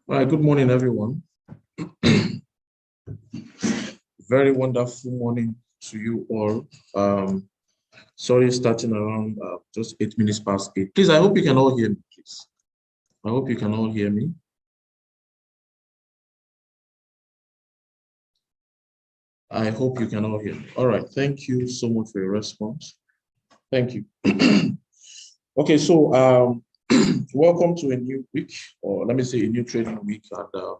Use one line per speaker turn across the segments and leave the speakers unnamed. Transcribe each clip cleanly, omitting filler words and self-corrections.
All right, good morning, everyone. Very wonderful morning to you all. Sorry, starting around just 8 minutes past 8. Please, I hope you can all hear me, please. I hope you can all hear me. I hope you can all hear me. All right, thank you so much for your response. Thank you. Okay, so welcome to a new week, or let me say a new trading week. And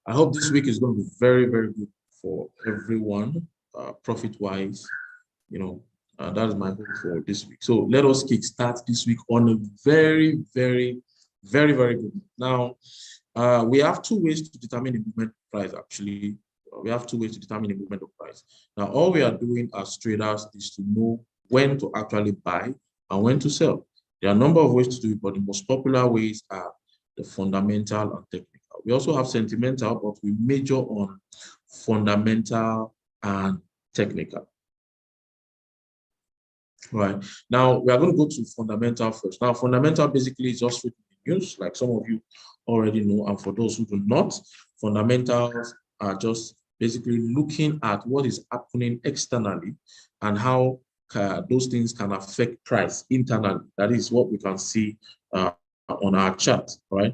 I hope this week is going to be very, very good for everyone, profit-wise. That is my hope for this week. So let us kickstart this week on a very, very, very, very good. Now, we have two ways to determine the movement price, actually. We have two ways to determine the movement of price. Now, all we are doing as traders is to know when to actually buy and when to sell. There are a number of ways to do it, but the most popular ways are the fundamental and technical. We also have sentimental, but we major on fundamental and technical. Right. Now, we are going to go to fundamental first. Now, fundamental basically is just written in news, like some of you already know. And for those who do not, fundamentals are just basically looking at what is happening externally and how those things can affect price internally. That is what we can see on our chart, right?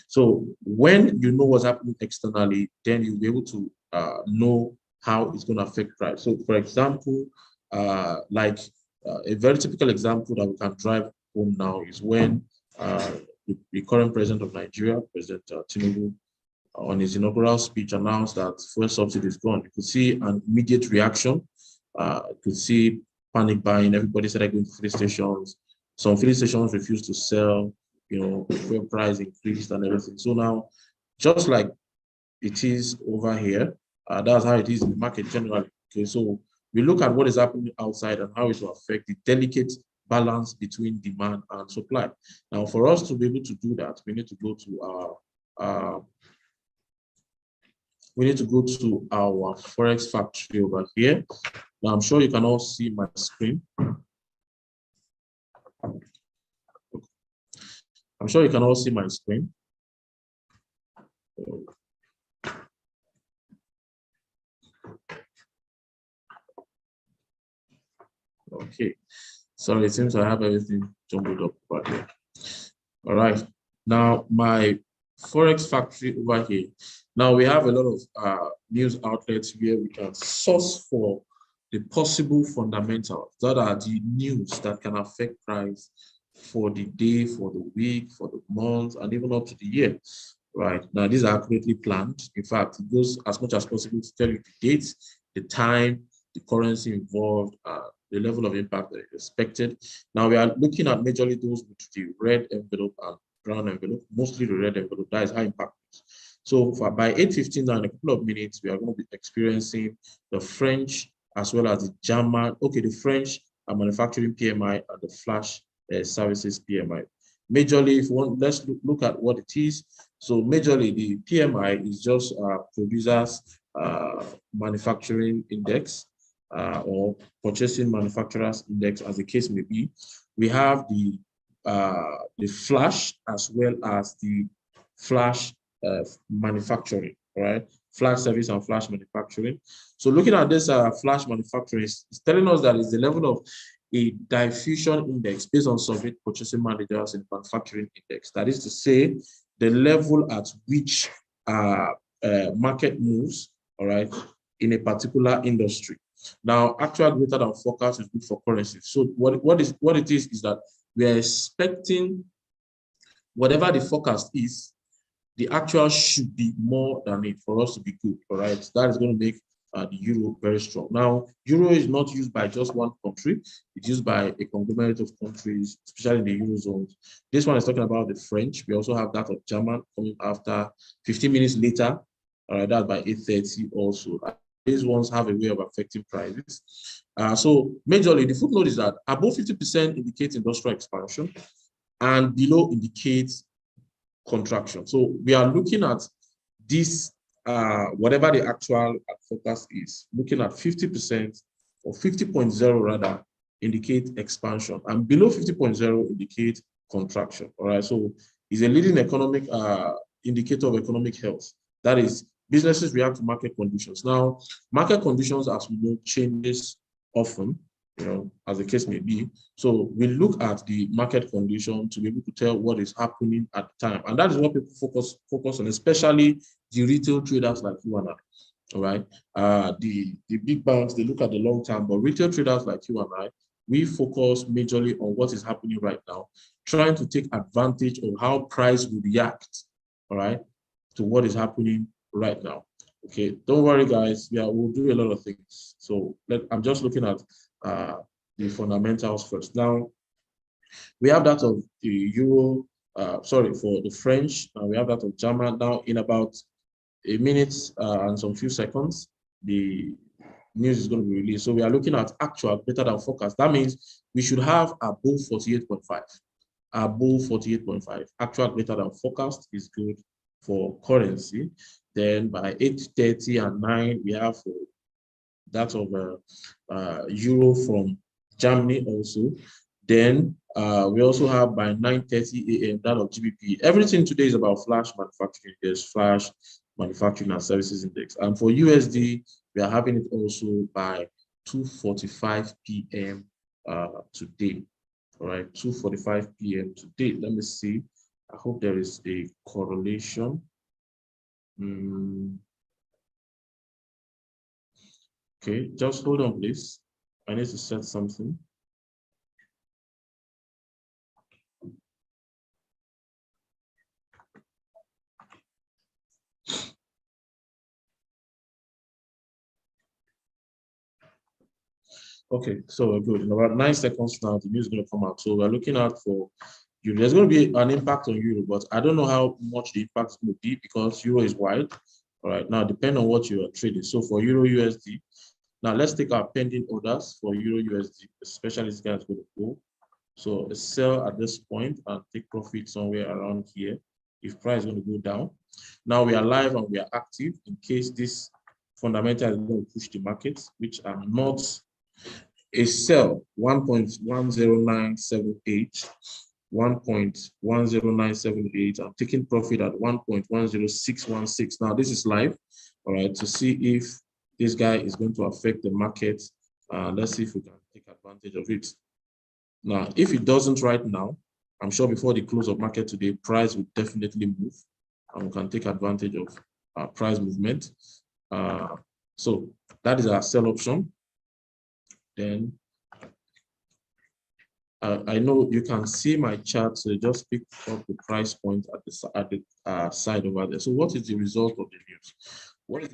So when you know what's happening externally, then you'll be able to know how it's going to affect price. So, for example, a very typical example that we can drive home now is when the current president of Nigeria, President Tinubu, on his inaugural speech announced that fuel subsidy is gone. You could see an immediate reaction. You could see panic buying. Everybody started going to filling stations. Some filling stations refused to sell. Fuel price increased and everything. So now, just like it is over here, that's how it is in the market generally. Okay, so we look at what is happening outside and how it will affect the delicate balance between demand and supply. Now, for us to be able to do that, we need to go to our Forex factory over here. Now, I'm sure you can all see my screen. I'm sure you can all see my screen. Okay. Sorry, it seems I have everything jumbled up over here. All right. Now, my Forex factory over here. Now, we have a lot of news outlets where we can source for the possible fundamentals that are the news that can affect price for the day, for the week, for the month, and even up to the year. Right. Now, these are accurately planned. In fact, it goes as much as possible to tell you the dates, the time, the currency involved, the level of impact that is expected. Now, we are looking at majorly those with the red envelope and brown envelope, mostly the red envelope. That is high impact. So by 8:15 now, in a couple of minutes, we are going to be experiencing the French as well as the German. Okay, the French manufacturing PMI and the flash services PMI. Majorly, if you want, let's look at what it is. So majorly, the PMI is just producers manufacturing index or purchasing manufacturers index, as the case may be. We have the flash as well as the flash manufacturing, right? Flash service and flash manufacturing. So looking at this flash manufacturing, it's telling us that it's the level of a diffusion index based on surveyed purchasing managers in manufacturing index. That is to say, the level at which market moves, all right, in a particular industry. Now, actual greater than forecast is good for currency. So what it is that we are expecting whatever the forecast is, the actual should be more than it for us to be good, all right? That is going to make the euro very strong. Now, euro is not used by just one country. It's used by a conglomerate of countries, especially in the eurozone. This one is talking about the French. We also have that of German coming after 15 minutes later. All right, that's by 8:30 also. These ones have a way of affecting prices. So majorly, the footnote is that above 50% indicates industrial expansion and below indicates contraction. So we are looking at this, whatever the actual forecast is, looking at 50% or 50.0 rather indicate expansion, and below 50.0 indicate contraction. All right. So is a leading economic indicator of economic health. That is, businesses react to market conditions. Now, market conditions, as we know, changes often, as the case may be. So we look at the market condition to be able to tell what is happening at the time. And that is what people focus on, especially the retail traders like you and I. All right. The big banks, they look at the long term, but retail traders like you and I, we focus majorly on what is happening right now, trying to take advantage of how price will react, all right, to what is happening right now. Okay, don't worry, guys. Yeah, we'll do a lot of things. So I'm just looking at the fundamentals first. Now, we have that of the Euro, sorry, for the French, we have that of German. Now, in about a minute and some few seconds, the news is going to be released. So we are looking at actual better than forecast. That means we should have above 48.5. Above 48.5. Actual better than forecast is good for currency. Then by 8:30 and 9, we have that of Euro from Germany also. Then we also have by 9:30 a.m. that of GBP. Everything today is about flash manufacturing. There's flash manufacturing and services index. And for USD, we are having it also by 2:45 p.m. Today. All right, 2:45 p.m. today. Let me see. I hope there is a correlation. Okay, just hold on, please. I need to set something. Okay, so we're good. In about 9 seconds now, the news is going to come out. So we're looking out for Euro. There's going to be an impact on Euro, but I don't know how much the impact is going to be because Euro is wide. All right, now depending on what you are trading. So for Euro USD, now let's take our pending orders for Euro USD, especially this guy is going to go. So a sell at this point and take profit somewhere around here if price is going to go down. Now we are live and we are active in case this fundamental is going to push the market, which I'm not. A sell 1.10978, 1.10978. I'm taking profit at 1.10616. Now this is live, all right, to see if this guy is going to affect the market. Let's see if we can take advantage of it. Now, if it doesn't right now, I'm sure before the close of market today, price will definitely move, and we can take advantage of price movement. So that is our sell option. Then I know you can see my chart, so just pick up the price point at the side over there. So what is the result of the news? What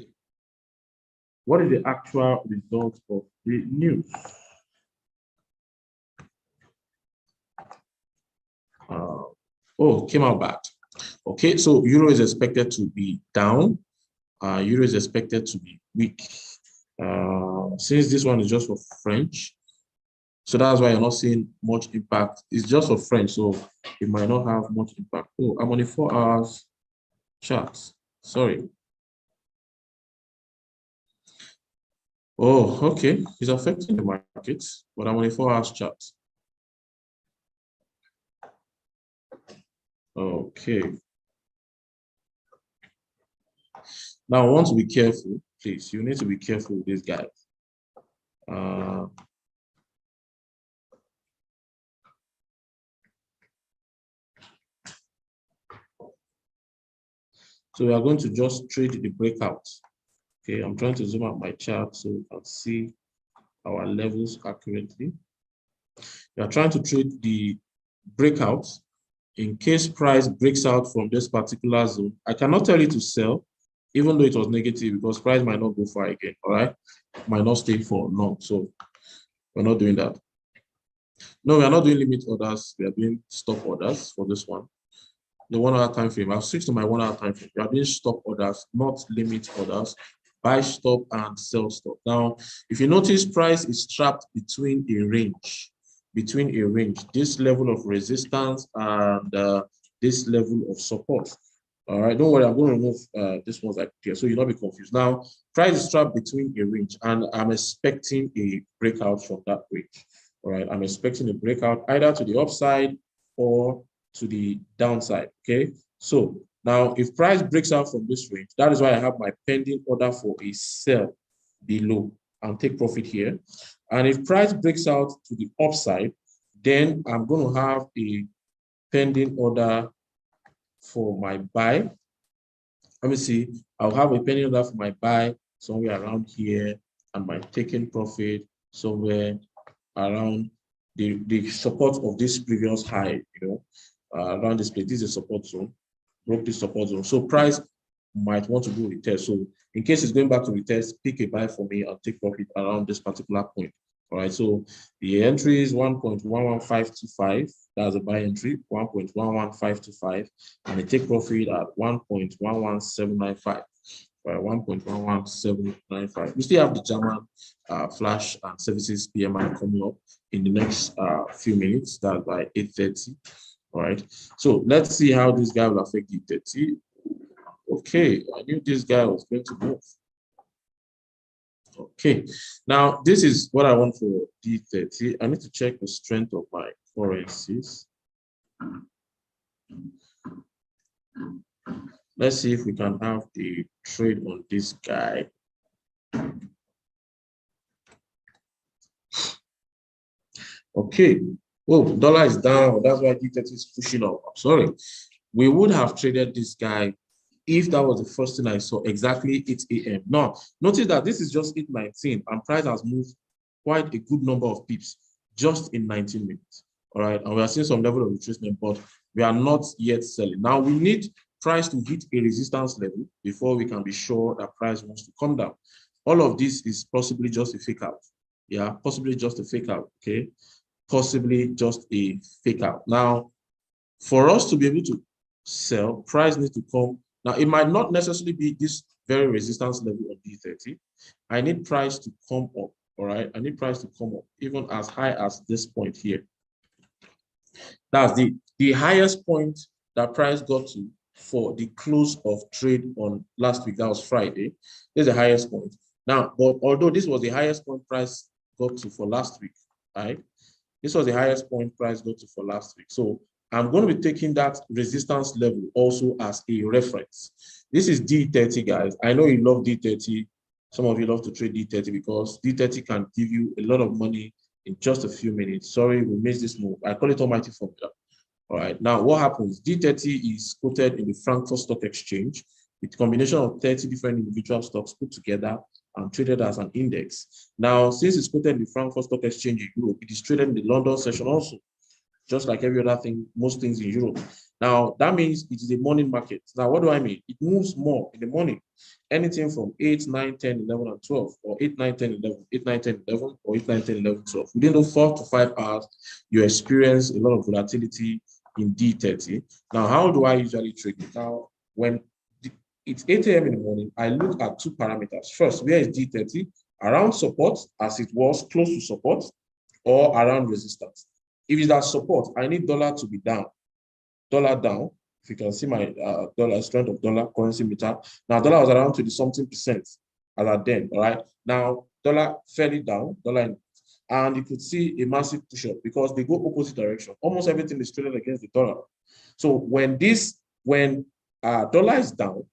is the actual result of the news? Came out bad. Okay, so Euro is expected to be down. Euro is expected to be weak. Since this one is just for French, so that's why you're not seeing much impact. It's just for French, so it might not have much impact. Oh, I'm on a 4 hours chart. Sorry. Oh, okay. It's affecting the market, but I'm on a 4 hours chart. Okay. Now, I want to be careful, please. You need to be careful with this guy. So we are going to just trade the breakout. Okay, I'm trying to zoom out my chart so we can see our levels accurately. We are trying to trade the breakout in case price breaks out from this particular zone. I cannot tell you to sell, even though it was negative, because price might not go far again, all right? Might not stay for long, so we're not doing that. No, we are not doing limit orders. We are doing stop orders for this one. The 1 hour time frame. I'll switch to my 1 hour time frame. We are doing stop orders, not limit orders. Buy stop and sell stop. Now, if you notice, price is trapped between a range. This level of resistance and this level of support. All right, don't worry, I'm going to remove this one like here so you'll not be confused. Now, price is trapped between a range, and I'm expecting a breakout from that range. All right, I'm expecting a breakout either to the upside or to the downside. Okay, so now if price breaks out from this range, that is why I have my pending order for a sell below and take profit here. And if price breaks out to the upside, then I'm going to have a pending order for my buy. Let me see. I'll have a pending order for my buy somewhere around here, and my taking profit somewhere around the support of this previous high, around this place. This is a support zone, broke this support zone. So price might want to do retest. So in case it's going back to retest, pick a buy for me and take profit around this particular point. All right, so the entry is 1.11525. That's a buy entry, 1.11525, and a take profit at 1.11795. 1.11795. We still have the German flash and services PMI coming up in the next few minutes. That's by 8:30. All right. So let's see how this guy will affect the 30. Okay, I knew this guy was going to move. Okay, now this is what I want for D30. I need to check the strength of my currencies. Let's see if we can have the trade on this guy. Okay, oh, dollar is down. That's why D30 is pushing up. I'm sorry. We would have traded this guy if that was the first thing I saw, exactly 8 a.m. Now, notice that this is just 8:19 and price has moved quite a good number of pips just in 19 minutes. All right, and we are seeing some level of retracement, but we are not yet selling. Now, we need price to hit a resistance level before we can be sure that price wants to come down. All of this is possibly just a fake out. Yeah, possibly just a fake out, okay? Possibly just a fake out. Now, for us to be able to sell, price needs to come. Now, it might not necessarily be this very resistance level of D30. I need price to come up, all right? I need price to come up, even as high as this point here. That's the highest point that price got to for the close of trade on last week. That was Friday. This is the highest point. Now, but although this was the highest point price got to for last week, right? This was the highest point price got to for last week. So I'm going to be taking that resistance level also as a reference. This is D30, guys. I know you love D30. Some of you love to trade D30 because D30 can give you a lot of money in just a few minutes. Sorry, we missed this move. I call it almighty formula. All right. Now, what happens? D30 is quoted in the Frankfurt Stock Exchange with a combination of 30 different individual stocks put together and traded as an index. Now, since it's quoted in the Frankfurt Stock Exchange in Europe, it is traded in the London session also, just like every other thing, most things in Europe. Now, that means it is a morning market. Now, what do I mean? It moves more in the morning. Anything from 8, 9, 10, 11, and 12, or 8, 9, 10, 11, 8, 9, 10, 11, or 8, 9, 10, 11, 12. Within those 4 to 5 hours, you experience a lot of volatility in D30. Now, how do I usually trade it? Now, when it's 8 a.m. in the morning, I look at 2 parameters. First, where is D30? Around support, as it was, close to support, or around resistance. If it's at support, I need dollar to be down. Dollar down. If you can see my dollar strength of dollar currency meter. Now, dollar was around 20-something% as at then, all right? Now, dollar fairly down, and you could see a massive push up because they go opposite direction. Almost everything is traded against the dollar. So when dollar is down,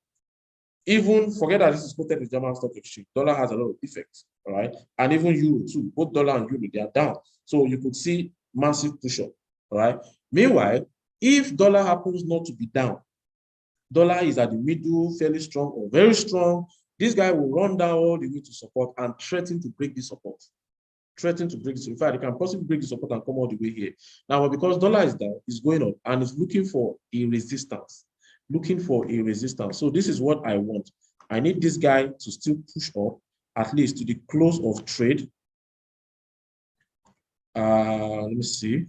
even forget that this is quoted in the German stock exchange, dollar has a lot of effects, all right? And even euro too, both dollar and euro, they are down. So you could see massive push up, all right? Meanwhile, if dollar happens not to be down, dollar is at the middle, fairly strong or very strong, this guy will run down all the way to support and threaten to break the support. Threaten to break this. In fact, it can possibly break the support and come all the way here. Now, because dollar is down, it's going up and it's looking for a resistance. So this is what I want. I need this guy to still push up at least to the close of trade. Let me see.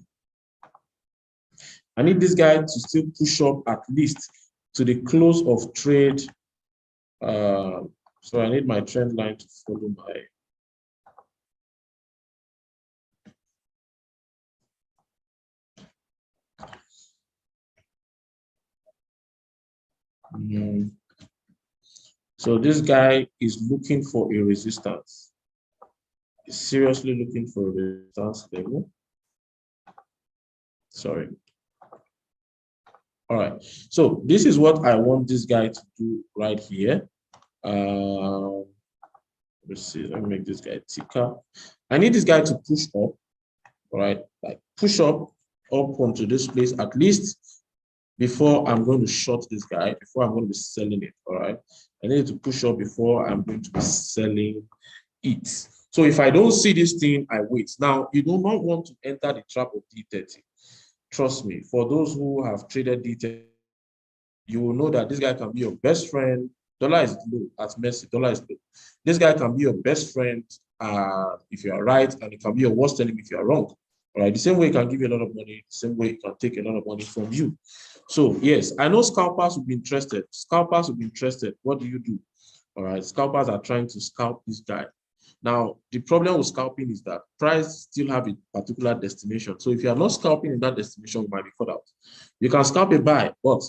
I need this guy to still push up at least to the close of trade. So I need my trend line to follow my. So this guy is looking for a resistance. He's seriously looking for a resistance level. Sorry. All right. So this is what I want this guy to do right here. Let's see. Let me make this guy thicker. I need this guy to push up. All right, like push up onto this place at least before I'm going to short this guy, before I'm going to be selling it. All right, I need to push up before I'm going to be selling it. So if I don't see this thing, I wait. Now, you do not want to enter the trap of D30. Trust me, for those who have traded D30, you will know that this guy can be your best friend. Dollar is low at Messi. Dollar is low. This guy can be your best friend if you are right, and it can be your worst enemy if you are wrong. All right. The same way he can give you a lot of money, the same way he can take a lot of money from you. So yes, I know scalpers will be interested. Scalpers will be interested. What do you do? All right. Scalpers are trying to scalp this guy. Now, the problem with scalping is that price still have a particular destination. So if you are not scalping in that destination, you might be caught out. You can scalp a buy, but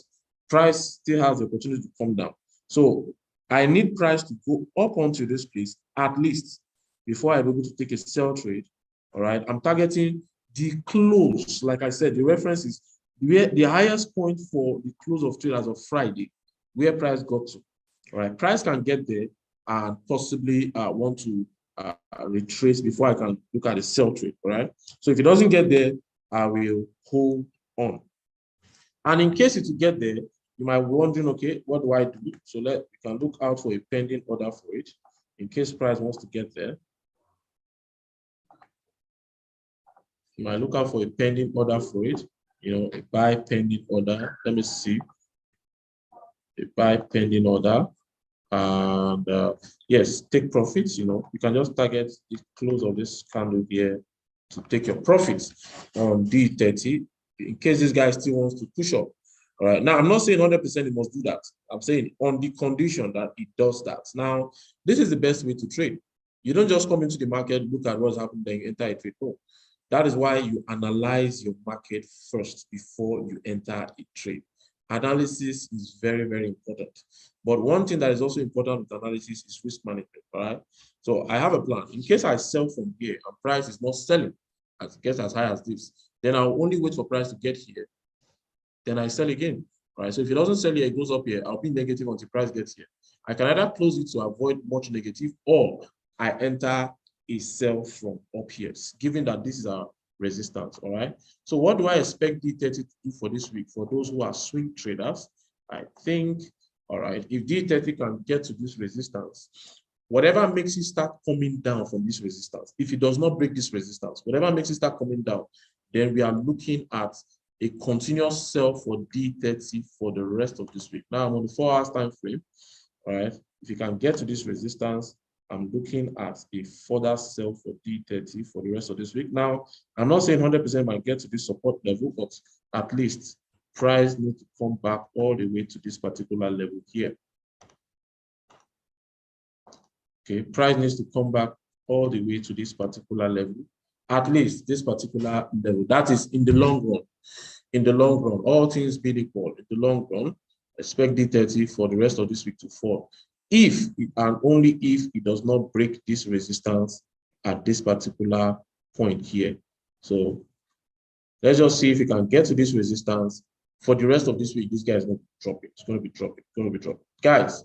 price still has the opportunity to come down. So I need price to go up onto this place at least before I'm able to take a sell trade. All right. I'm targeting the close. Like I said, the reference is where the highest point for the close of trade as of Friday, where price got to. All right. Price can get there and possibly want to retrace before I can look at the sell trade. All right. So if it doesn't get there, I will hold on. And in case it will get there, you might be wondering, okay, what do I do? So we can look out for a pending order for it in case price wants to get there. You might look out for a pending order for it, a buy pending order. Let me see. A buy pending order. And yes, take profits. You can just target the close of this candle here to take your profits on D30 in case this guy still wants to push up. All right. Now, I'm not saying 100% he must do that. I'm saying on the condition that it does that. Now, this is the best way to trade. You don't just come into the market, look at what's happening, then you enter a trade. No. That is why you analyze your market first before you enter a trade. Analysis is very, very important. But one thing that is also important with analysis is risk management, all right? So I have a plan. In case I sell from here and price is not selling, gets as high as this, then I'll only wait for price to get here. Then I sell again, all right? So if it doesn't sell here, it goes up here. I'll be negative until price gets here. I can either close it to avoid much negative, or I enter a sell from up here, given that this is our resistance, all right? So what do I expect D30 to do for this week? For those who are swing traders, I think, all right, if D30 can get to this resistance, whatever makes it start coming down from this resistance, if it does not break this resistance, whatever makes it start coming down, then we are looking at a continuous sell for D30 for the rest of this week. Now I'm on the 4 hours time frame, all right? If you can get to this resistance, I'm looking at a further sell for D30 for the rest of this week. Now, I'm not saying 100% might get to this support level, but at least price needs to come back all the way to this particular level here. Okay, price needs to come back all the way to this particular level, at least this particular level. That is in the long run. In the long run, all things being equal, in the long run, expect D30 for the rest of this week to fall. If and only if it does not break this resistance at this particular point here. So let's just see if we can get to this resistance. For the rest of this week, this guy is going to drop it. It's going to be dropping. It's going to be dropping. Guys,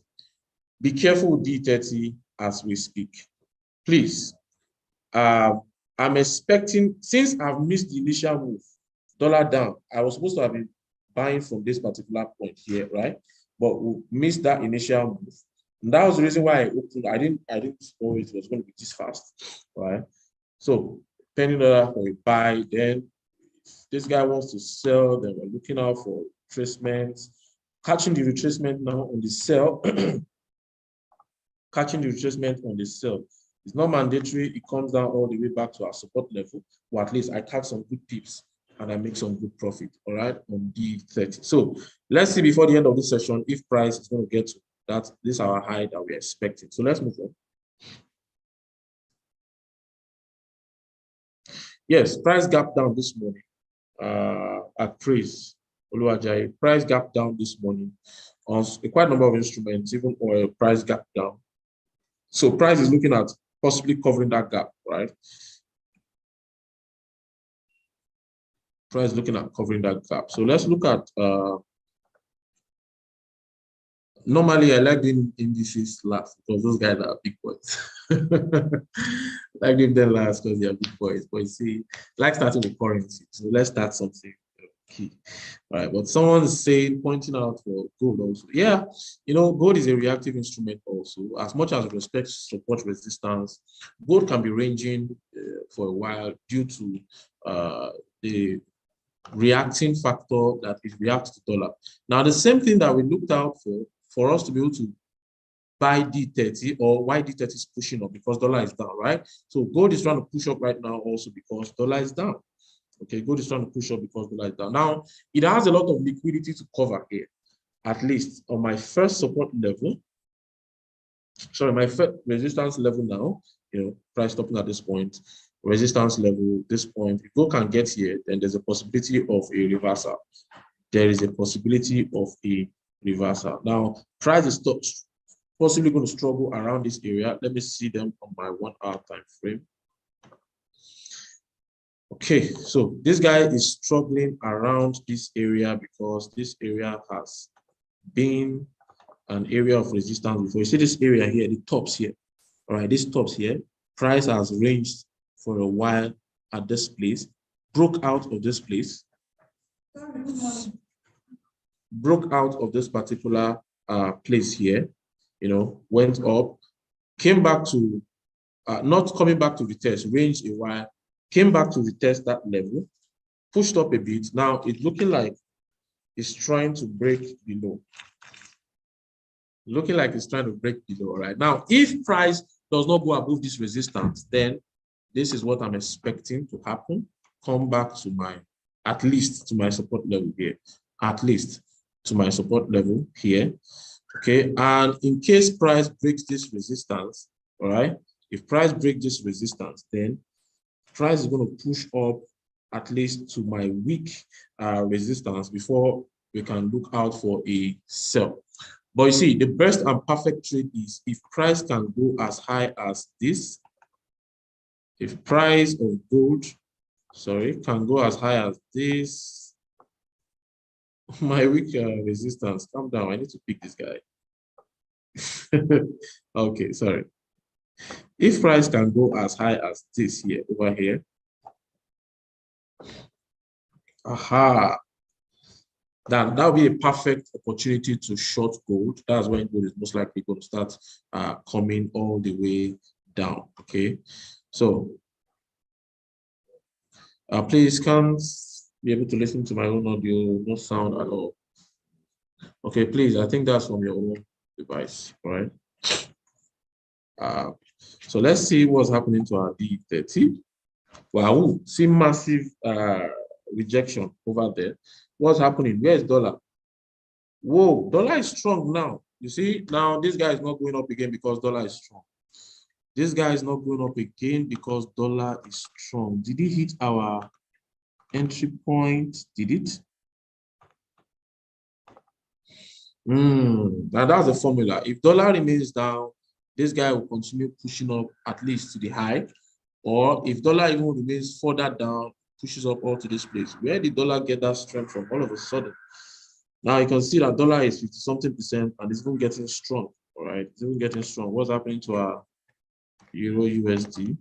be careful with D30 as we speak. Please. I'm expecting, since I've missed the initial move, dollar down, I was supposed to have been buying from this particular point here, right? But we missed that initial move. And that was the reason why I opened. I didn't know it was going to be this fast, right? So pending order for a buy. Then if this guy wants to sell, then we're looking out for retracements, catching the retracement now on the sell, catching the retracement on the sell. It's not mandatory. It comes down all the way back to our support level, or at least I catch some good pips and I make some good profit, all right, on D30. So let's see before the end of this session if price is going to get to that. This is our high that we're expecting. So let's move on. Yes, price gap down this morning at Praise. Oluwajayi, price gap down this morning on quite a number of instruments, even oil price gap down. So price is looking at possibly covering that gap, right? Price looking at covering that gap. So let's look at Normally, I like doing indices last because those guys are big boys. I like doing them last because they are big boys. But you see, like starting with currency. So let's start something key. All right. But someone's saying, pointing out for gold also. Yeah, gold is a reactive instrument also. As much as respect support resistance, gold can be ranging for a while due to the reacting factor that it reacts to dollar. Now, the same thing that we looked out for us to be able to buy D30 or why D30 is pushing up because dollar is down, right? So gold is trying to push up right now also because dollar is down. Okay, gold is trying to push up because dollar is down. Now, it has a lot of liquidity to cover here, at least on my first support level. Sorry, my first resistance level now, price stopping at this point, resistance level, this point. If gold can get here, then there's a possibility of a reversal. There is a possibility of a reversal. Now, price is possibly going to struggle around this area. Let me see them on my 1 hour time frame. Okay, so this guy is struggling around this area because this area has been an area of resistance before. You see this area here, the tops here. All right, this tops here, price has ranged for a while at this place, broke out of this place, broke out of this particular place here, went up, came back to, not coming back to retest, ranged a while, came back to retest that level, pushed up a bit. Now it's looking like it's trying to break below. Looking like it's trying to break below, right? Now, if price does not go above this resistance, then this is what I'm expecting to happen. Come back to at least to my support level here, at least to my support level here. Okay, and in case price breaks this resistance, all right, if price breaks this resistance, then price is going to push up at least to my weak resistance before we can look out for a sell. But you see, the best and perfect trade is if price can go as high as this, if price of gold, can go as high as this, my weak resistance, calm down, I need to pick this guy. Okay, sorry. If price can go as high as this here, over here, aha, that would be a perfect opportunity to short gold. That's when gold is most likely going to start coming all the way down. Okay, so please can't be able to listen to my own audio, no sound at all. Okay, please, I think that's from your own device, all right? So let's see what's happening to our D30. Wow, see massive rejection over there. What's happening? Where is dollar? Whoa, dollar is strong now. You see, now this guy is not going up again because dollar is strong. This guy is not going up again because dollar is strong. Did he hit our entry point? Did it? Now that's the formula. If dollar remains down, this guy will continue pushing up at least to the high. Or if dollar even remains further down, pushes up all to this place. Where did dollar get that strength from all of a sudden? Now you can see that dollar is 50-something% and it's even getting strong. All right, it's even getting strong. What's happening to our Euro USD?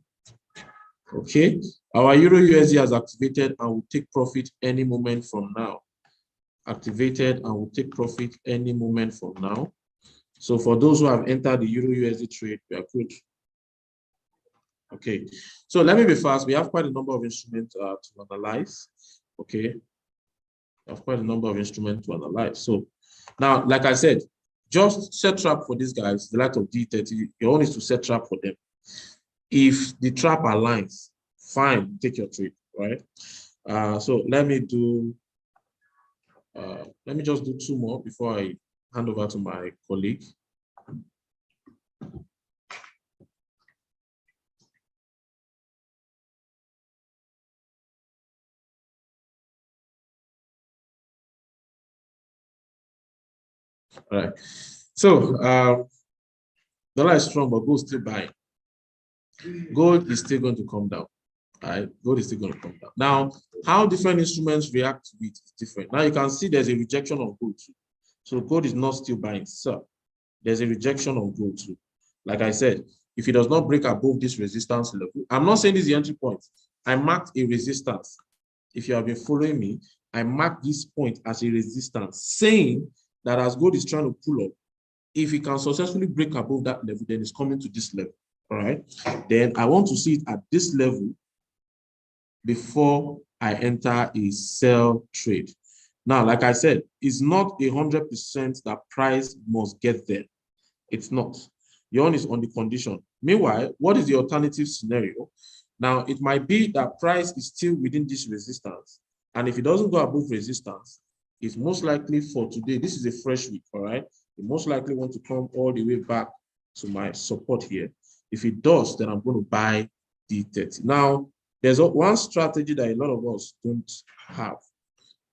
Okay, our Euro USD has activated and will take profit any moment from now. Activated and will take profit any moment from now. So for those who have entered the Euro USD trade, we are good. Okay, so let me be fast. We have quite a number of instruments to analyze. Okay, we have quite a number of instruments to analyze. So now, like I said, just set trap for these guys, the light of D30. Your own is to set trap for them. If the trap aligns, fine, take your trade, right? So let me just do two more before I hand over to my colleague. All right. So dollar is strong, but gold still buying. Gold is still going to come down. All right, gold is still going to come down. Now, how different instruments react to it is different. Now you can see there's a rejection of gold. So gold is not still buying. So there's a rejection of gold too. Like I said, if it does not break above this resistance level, I'm not saying this is the entry point. I marked a resistance. If you have been following me, I marked this point as a resistance, saying that as gold is trying to pull up, if it can successfully break above that level, then it's coming to this level. All right. Then I want to see it at this level before I enter a sell trade. Now, like I said, it's not 100% that price must get there. It's not. Your own is on the condition. Meanwhile, what is the alternative scenario? Now, it might be that price is still within this resistance. And if it doesn't go above resistance, it's most likely for today. This is a fresh week, all right? You most likely want to come all the way back to my support here. If it does, then I'm going to buy D30. Now, there's one strategy that a lot of us don't have,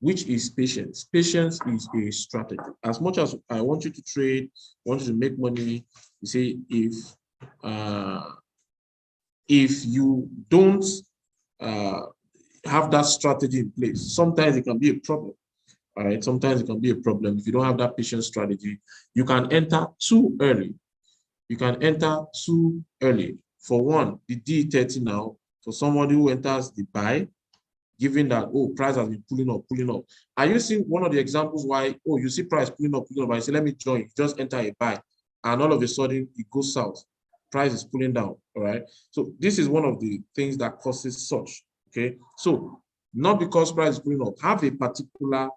which is patience. Patience is a strategy. As much as I want you to trade, want you to make money, you see, if you don't have that strategy in place, sometimes it can be a problem. All right, sometimes it can be a problem if you don't have that patience strategy. You can enter too early. You can enter too early. For one, the D30 now, for somebody who enters the buy, given that, oh, price has been pulling up, pulling up. Are you seeing one of the examples why, oh, you see price pulling up, and you say, let me join, you just enter a buy, and all of a sudden it goes south. Price is pulling down, all right? So this is one of the things that causes such, okay? So not because price is pulling up, have a particular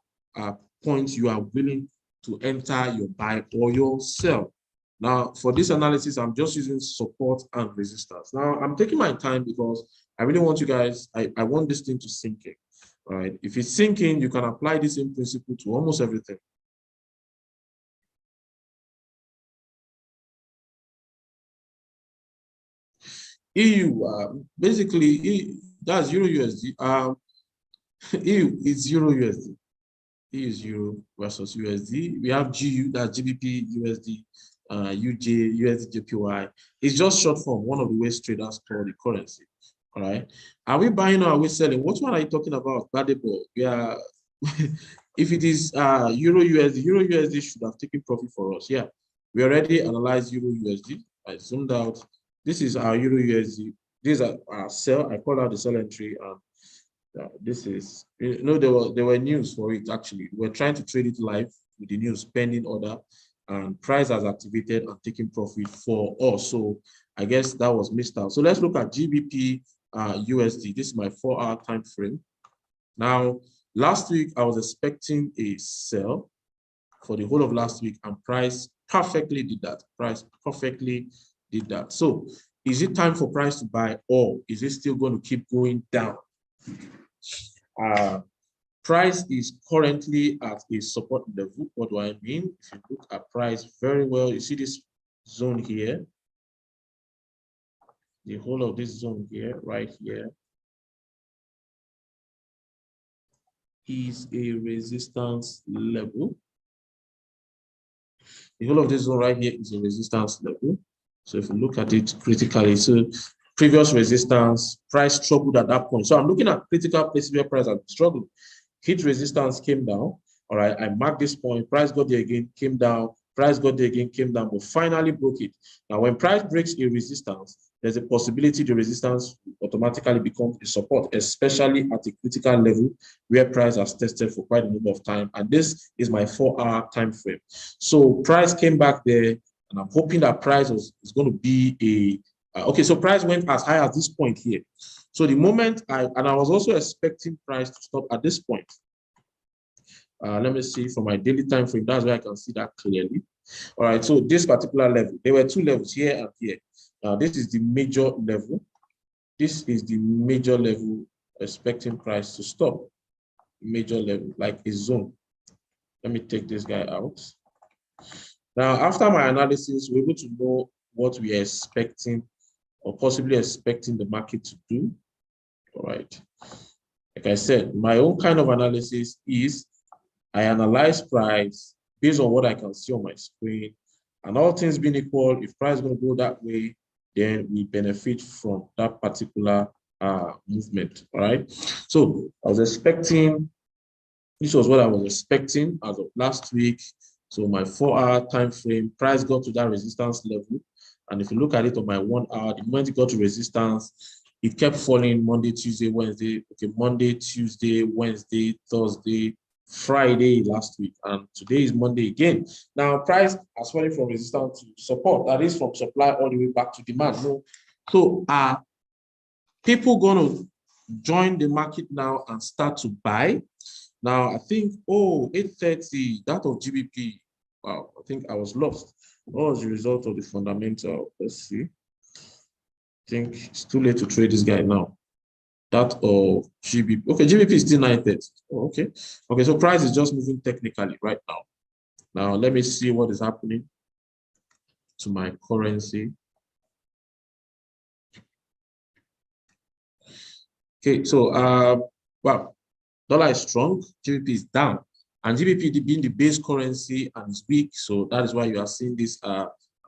point you are willing to enter your buy or your sell. Now, for this analysis, I'm just using support and resistance. Now, I'm taking my time because I really want you guys, I want this thing to sink in, all right? If it's sinking, you can apply this same principle to almost everything. EU, basically, that's Euro USD. EU is Euro USD. EU is Euro versus USD. We have GU, that's GBP USD. UJ, USD, JPY. It's just short form, one of the ways traders store the currency. All right. Are we buying or are we selling? What one are you talking about? Badable. Yeah. If it is Euro USD should have taken profit for us. Yeah. We already analyzed Euro USD. I zoomed out. This is our Euro USD. These are our sell. I call out the sell entry. This is, you know, there were news for it actually. We're trying to trade it live with the news pending order. And price has activated and taken profit for us. So I guess that was missed out. So let's look at GBP USD. This is my 4-hour time frame. Now, last week I was expecting a sell for the whole of last week, and price perfectly did that. Price perfectly did that. So is it time for price to buy, or is it still going to keep going down? Price is currently at a support level. What do I mean? If you look at price very well, you see this zone here. The whole of this zone here, right here, is a resistance level. The whole of this zone right here is a resistance level. So if you look at it critically, so previous resistance, price struggled at that point. So I'm looking at critical places where price has struggled. Hit resistance came down. All right, I marked this point. Price got there again, came down. Price got there again, came down, but finally broke it. Now, when price breaks a resistance, there's a possibility the resistance automatically becomes a support, especially at a critical level where price has tested for quite a number of time. And this is my 4-hour time frame. So price came back there, and I'm hoping that price is going to be a okay. So price went as high as this point here. So the moment I was also expecting price to stop at this point. Let me see for my daily time frame. That's where I can see that clearly. All right. So this particular level, there were two levels here and here. This is the major level. This is the major level expecting price to stop. Major level, like a zone. Let me take this guy out. Now, after my analysis, we're able to know what we are expecting or possibly expecting the market to do. All right. Like I said, my own kind of analysis is I analyze price based on what I can see on my screen. And all things being equal, if price is going to go that way, then we benefit from that particular movement. All right. So I was expecting, this was what I was expecting as of last week. So my 4-hour time frame, price got to that resistance level. And if you look at it on my 1 hour, the moment it got to resistance, it kept falling Monday, Tuesday, Wednesday. Okay, Monday, Tuesday, Wednesday, Thursday, Friday last week. And today is Monday again. Now, price has fallen from resistance to support. That is from supply all the way back to demand. No. So are people going to join the market now and start to buy? Now, I think, 8:30, that of GBP. Wow, I think I was lost. What was the result of the fundamental? Let's see. I think it's too late to trade this guy now. That of GBP. Okay, GBP is still 930. Oh, okay. Okay, so price is just moving technically right now. Now, let me see what is happening to my currency. Okay, so, well, dollar is strong, GBP is down, and GBP being the base currency and is weak, so that is why you are seeing this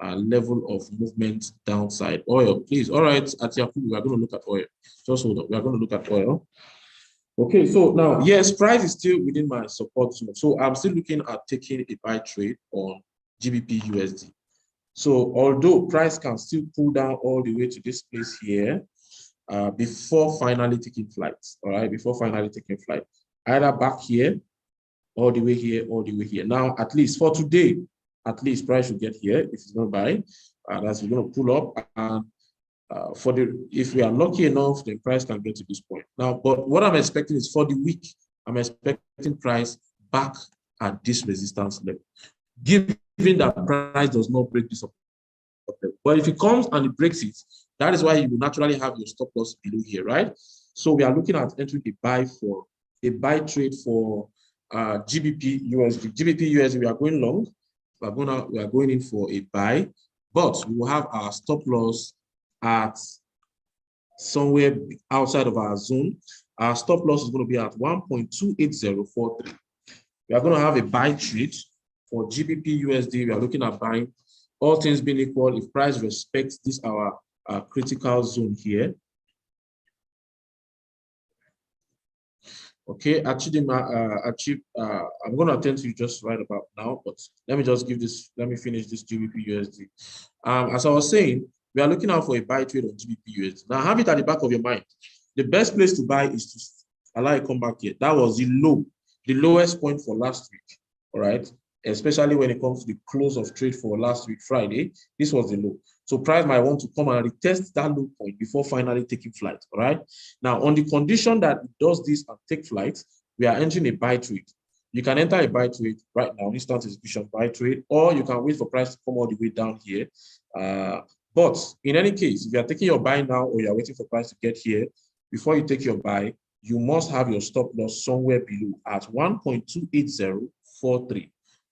level of movement downside. Oil, please. All right, Atiaku, we are going to look at oil. Just hold on. We are going to look at oil. Okay, so now, yes, price is still within my support zone. So I'm still looking at taking a buy trade on GBP USD. So although price can still pull down all the way to this place here, before finally taking flight, all right, before finally taking flight, either back here, all the way here, all the way here. Now, at least for today, at least price should get here if it's not buying. That's we're going to pull up, and if we are lucky enough, then price can get to this point. Now, but what I'm expecting is for the week, I'm expecting price back at this resistance level, given that price does not break this up. But if it comes and it breaks it, that is why you will naturally have your stop loss below here, right? So we are looking at entering a buy trade for GBP USD. GBP USD, we are going long. We are going in for a buy, but we will have our stop loss at somewhere outside of our zone. Our stop loss is going to be at 1.28043. We are going to have a buy trade for GBP USD. We are looking at buying. All things being equal, if price respects this our critical zone here. Okay, Achidima, I'm going to attend to you just right about now, but let me finish this GBP USD. As I was saying, we are looking out for a buy trade on GBP USD. Now, have it at the back of your mind. The best place to buy is to allow it come back here. That was the lowest point for last week, all right? Especially when it comes to the close of trade for last week, Friday, this was the low. So price might want to come and retest that low point before finally taking flight, all right? Now, on the condition that it does this and take flight, we are entering a buy trade. You can enter a buy trade right now, instant execution buy trade, or you can wait for price to come all the way down here. But in any case, if you are taking your buy now or you are waiting for price to get here, before you take your buy, you must have your stop loss somewhere below at 1.28043.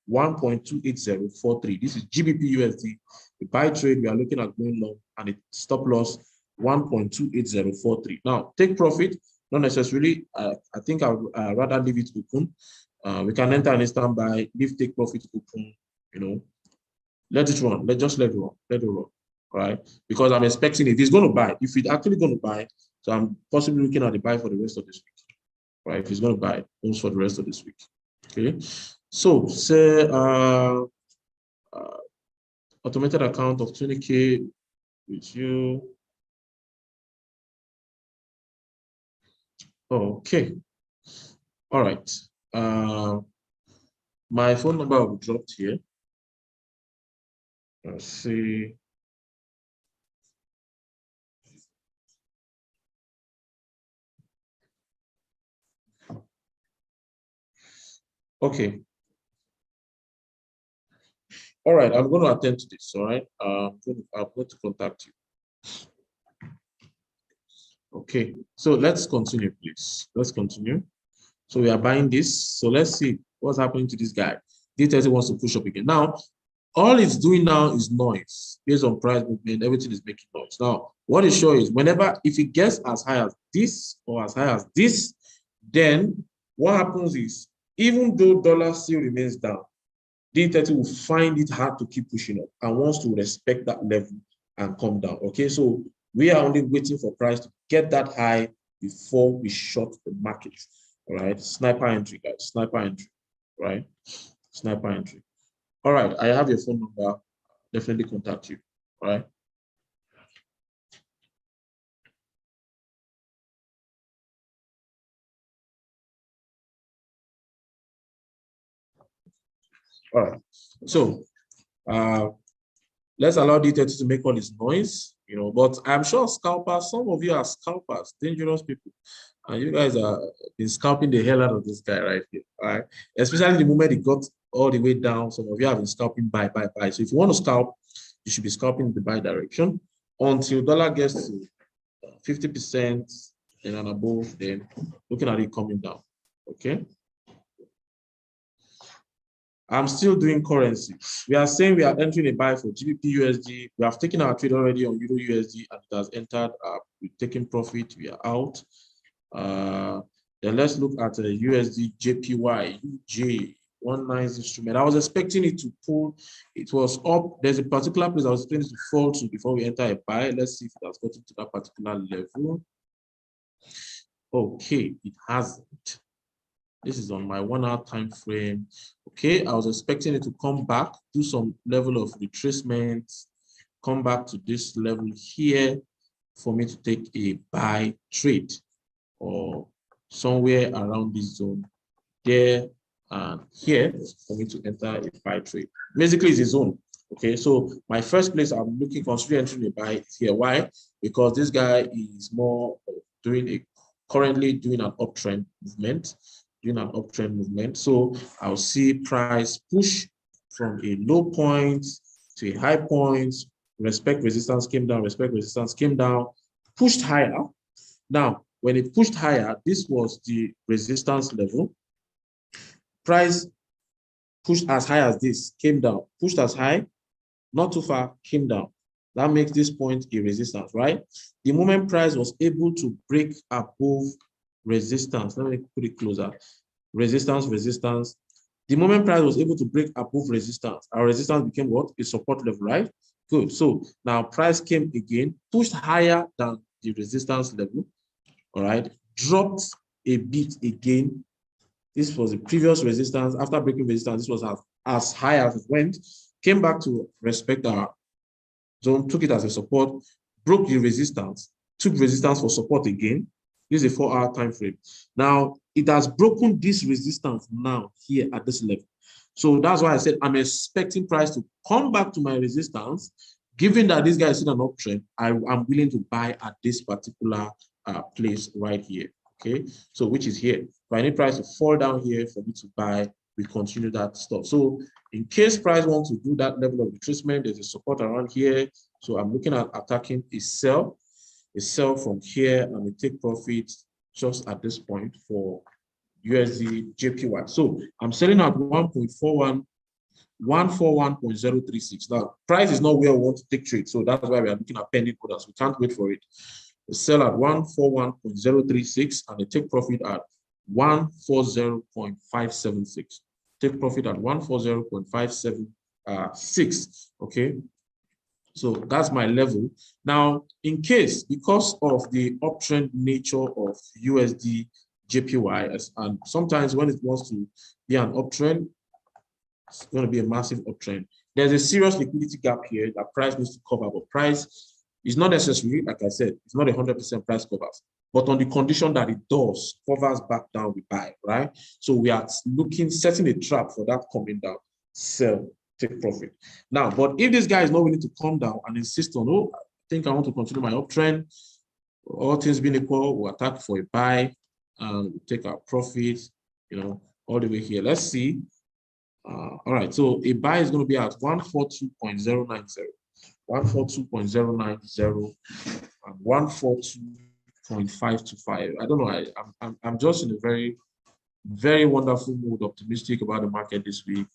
1.28043. This is GBP USD. The buy trade, we are looking at going long, and the stop loss 1.28043. Now, take profit, not necessarily. I think I'd rather leave it open. We can enter an instant buy, leave take profit open, let it run. Just let it run. Let it run. Right? Because I'm expecting if it's going to buy, if it's actually going to buy, so I'm possibly looking at the buy for the rest of this week. Right? If it's going to buy, also for the rest of this week. Okay. So say automated account of 20K with you. Okay. All right. My phone number will be dropped here. Let's see. Okay. All right, I'm going to attend to this. All right, I'm going to contact you. Okay, so let's continue, please. Let's continue. So we are buying this. So let's see what's happening to this guy. D30 wants to push up again. Now, all it's doing now is noise. Based on price movement, everything is making noise. Now, what it shows is if it gets as high as this or as high as this, then what happens is, even though dollar still remains down, D30 will find it hard to keep pushing up and wants to respect that level and come down. Okay, so we are only waiting for price to get that high before we short the market. All right, sniper entry, guys, sniper entry, right? Sniper entry. All right, I have your phone number. Definitely contact you. All right. All right. So let's allow D30 to make all this noise, but I'm sure scalpers, some of you are scalpers, dangerous people. And you guys are been scalping the hell out of this guy right here. All right. Especially the moment it got all the way down, some of you have been scalping buy. So if you want to scalp, you should be scalping in the buy direction until dollar gets to 50% and above, then looking at it coming down. Okay. I'm still doing currency. We are saying we are entering a buy for GBP USD. We have taken our trade already on Euro USD and it has entered. We're taking profit. We are out. Then let's look at USD JPY UJ 19 instrument. I was expecting it to pull. It was up. There's a particular place I was expecting it to fall to before we enter a buy. Let's see if it has gotten to that particular level. Okay, it hasn't. This is on my 1 hour time frame. Okay, I was expecting it to come back, do some level of retracement, come back to this level here for me to take a buy trade or somewhere around this zone there and here for me to enter a buy trade. Basically, it's a zone. Okay, so my first place I'm looking, considering entering a buy is here. Why? Because this guy is more currently doing an uptrend movement. So I'll see price push from a low point to a high point, respect resistance came down, pushed higher. Now, when it pushed higher, this was the resistance level. Price pushed as high as this, came down, pushed as high, not too far, came down. That makes this point a resistance, right? The moment price was able to break above resistance, let me put it closer. Resistance. The moment price was able to break above resistance, our resistance became what? A support level, right? Good. So now price came again, pushed higher than the resistance level, all right? Dropped a bit again. This was the previous resistance. After breaking resistance, this was as high as it went, came back to respect our zone, took it as a support, broke the resistance, took resistance for support again. This is a 4 hour time frame. Now, it has broken this resistance now here at this level. So that's why I said I'm expecting price to come back to my resistance. Given that this guy is in an uptrend, I'm willing to buy at this particular place right here. Okay, so which is here. If I need price to fall down here for me to buy, we continue that stuff. So in case price wants to do that level of retracement, there's a support around here. So I'm looking at attacking a sell from here and we take profit just at this point for USD JPY. So I'm selling at 141.036. Now, price is not where we want to take trade. So that's why we are looking at pending orders. We can't wait for it. We sell at 141.036 and they take profit at 140.576. Take profit at 140.576. Okay. So that's my level. Now, in case, because of the uptrend nature of USD JPY, and sometimes when it wants to be an uptrend, it's going to be a massive uptrend. There's a serious liquidity gap here that price needs to cover, but price is not necessary, like I said, it's not 100% price covers, but on the condition that it does, covers back down, we buy, right? So we are setting a trap for that coming down, sell, take profit. Now, but if this guy is not willing to come down and insist on, oh, I think I want to continue my uptrend, all things being equal, we'll attack for a buy and take our profit, all the way here. Let's see. All right, so a buy is going to be at 142.090, 142.090, and 142.525. I don't know. I'm just in a very, very wonderful mood, optimistic about the market this week.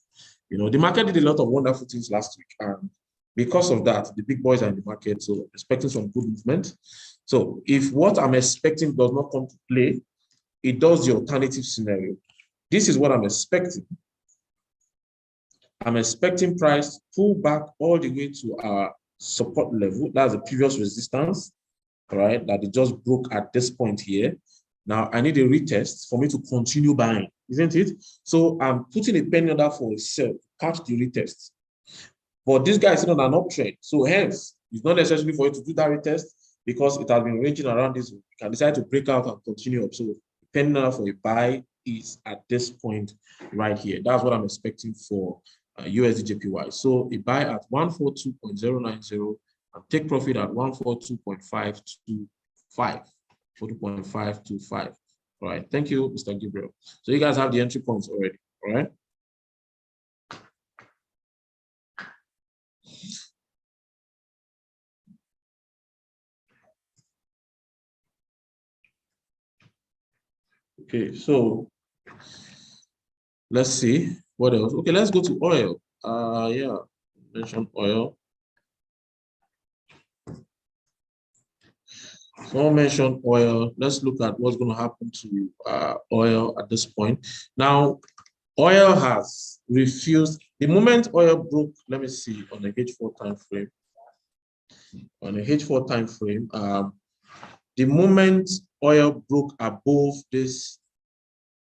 The market did a lot of wonderful things last week, and because of that, the big boys are in the market, so expecting some good movement. So if what I'm expecting does not come to play, it does the alternative scenario. This is what I'm expecting. I'm expecting price to pull back all the way to our support level. That's the previous resistance, all right, that it just broke at this point here. Now I need a retest for me to continue buying, isn't it? So I'm putting a penny order for a sell, catch the retest. But this guy is still on an uptrend. So hence, it's not necessary for you to do that retest because it has been ranging around this. You can decide to break out and continue up. So penny order for a buy is at this point right here. That's what I'm expecting for USD/JPY. So a buy at 142.090 and take profit at 142.525. 42.525. All right. Thank you, Mr. Gabriel. So you guys have the entry points already. All right. Okay, so let's see what else. Okay, let's go to oil. Yeah, mention oil. Someone mentioned oil. Let's look at what's going to happen to oil at this point. Now, oil has refused. The moment oil broke, let me see on the H4 time frame. On the H4 time frame, the moment oil broke above this,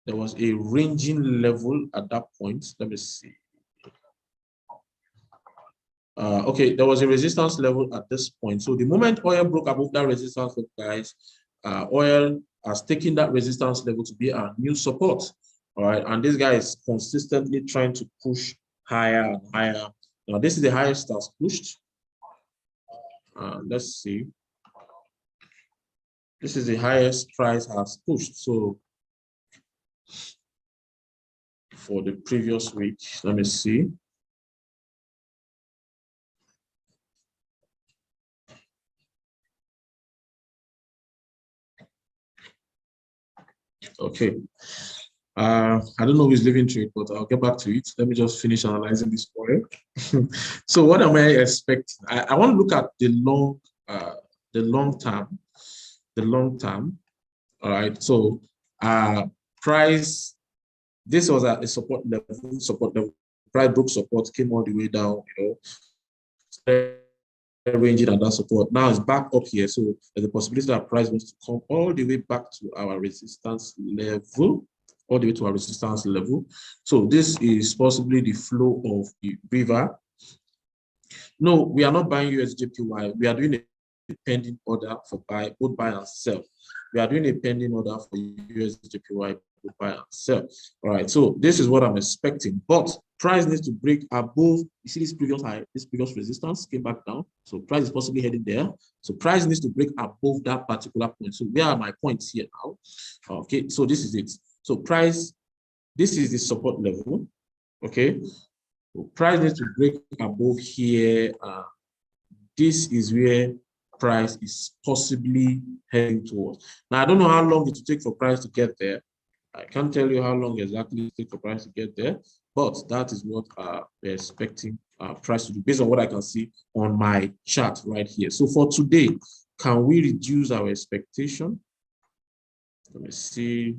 there was a ranging level at that point. Let me see. Okay, there was a resistance level at this point. So the moment oil broke above that resistance level, guys, oil has taken that resistance level to be a new support. All right, and this guy is consistently trying to push higher and higher. Now, this is the highest that's pushed. Let's see. This is the highest price has pushed. So for the previous week, let me see. Okay. I don't know who's living through it, but I'll get back to it. Let me just finish analyzing this oil. So what am I expecting? I want to look at the long term, the long term. All right. So price, this was a support level, price broke support, came all the way down, ranging at that support. Now it's back up here. So there's a possibility that price wants to come all the way back to our resistance level, all the way to our resistance level. So this is possibly the flow of the river. No, we are not buying USD/JPY. We are doing a pending order for buy, both buy and sell. We are doing a pending order for USD/JPY, both buy and sell. All right, so this is what I'm expecting. But price needs to break above. You see this previous high, this previous resistance came back down. So price is possibly heading there. So price needs to break above that particular point. So where are my points here now? Okay, so this is it. So price, this is the support level. Okay, so price needs to break above here. This is where price is possibly heading towards. Now, I don't know how long it will take for price to get there. I can't tell you how long exactly it takes for price to get there, but that is what we're expecting price to do based on what I can see on my chart right here. So for today, can we reduce our expectation? Let me see.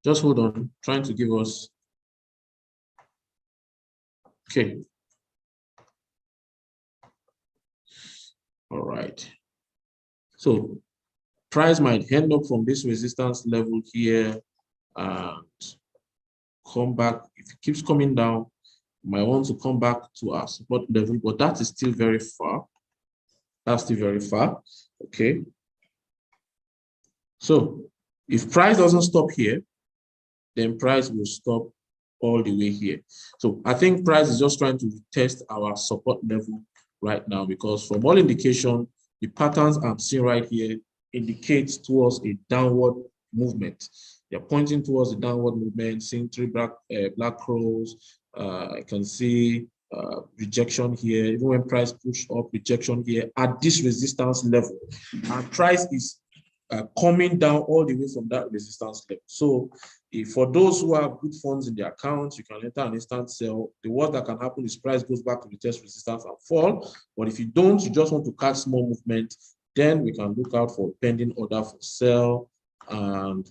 Just hold on, trying to give us. Okay. All right. So price might end up from this resistance level here and come back. If it keeps coming down, might want to come back to our support level, but that is still very far. That's still very far. Okay. So if price doesn't stop here, then price will stop all the way here. So I think price is just trying to test our support level right now, because from all indication, the patterns I'm seeing right here indicates towards a downward movement. They're pointing towards a downward movement, seeing three black crows. I can see rejection here, even when price push up, rejection here at this resistance level. And price is coming down all the way from that resistance level. So for those who have good funds in their accounts, you can enter an instant sell. The worst that can happen is price goes back to the test resistance and fall. But if you don't, you just want to catch small movement, then we can look out for pending order for sell and,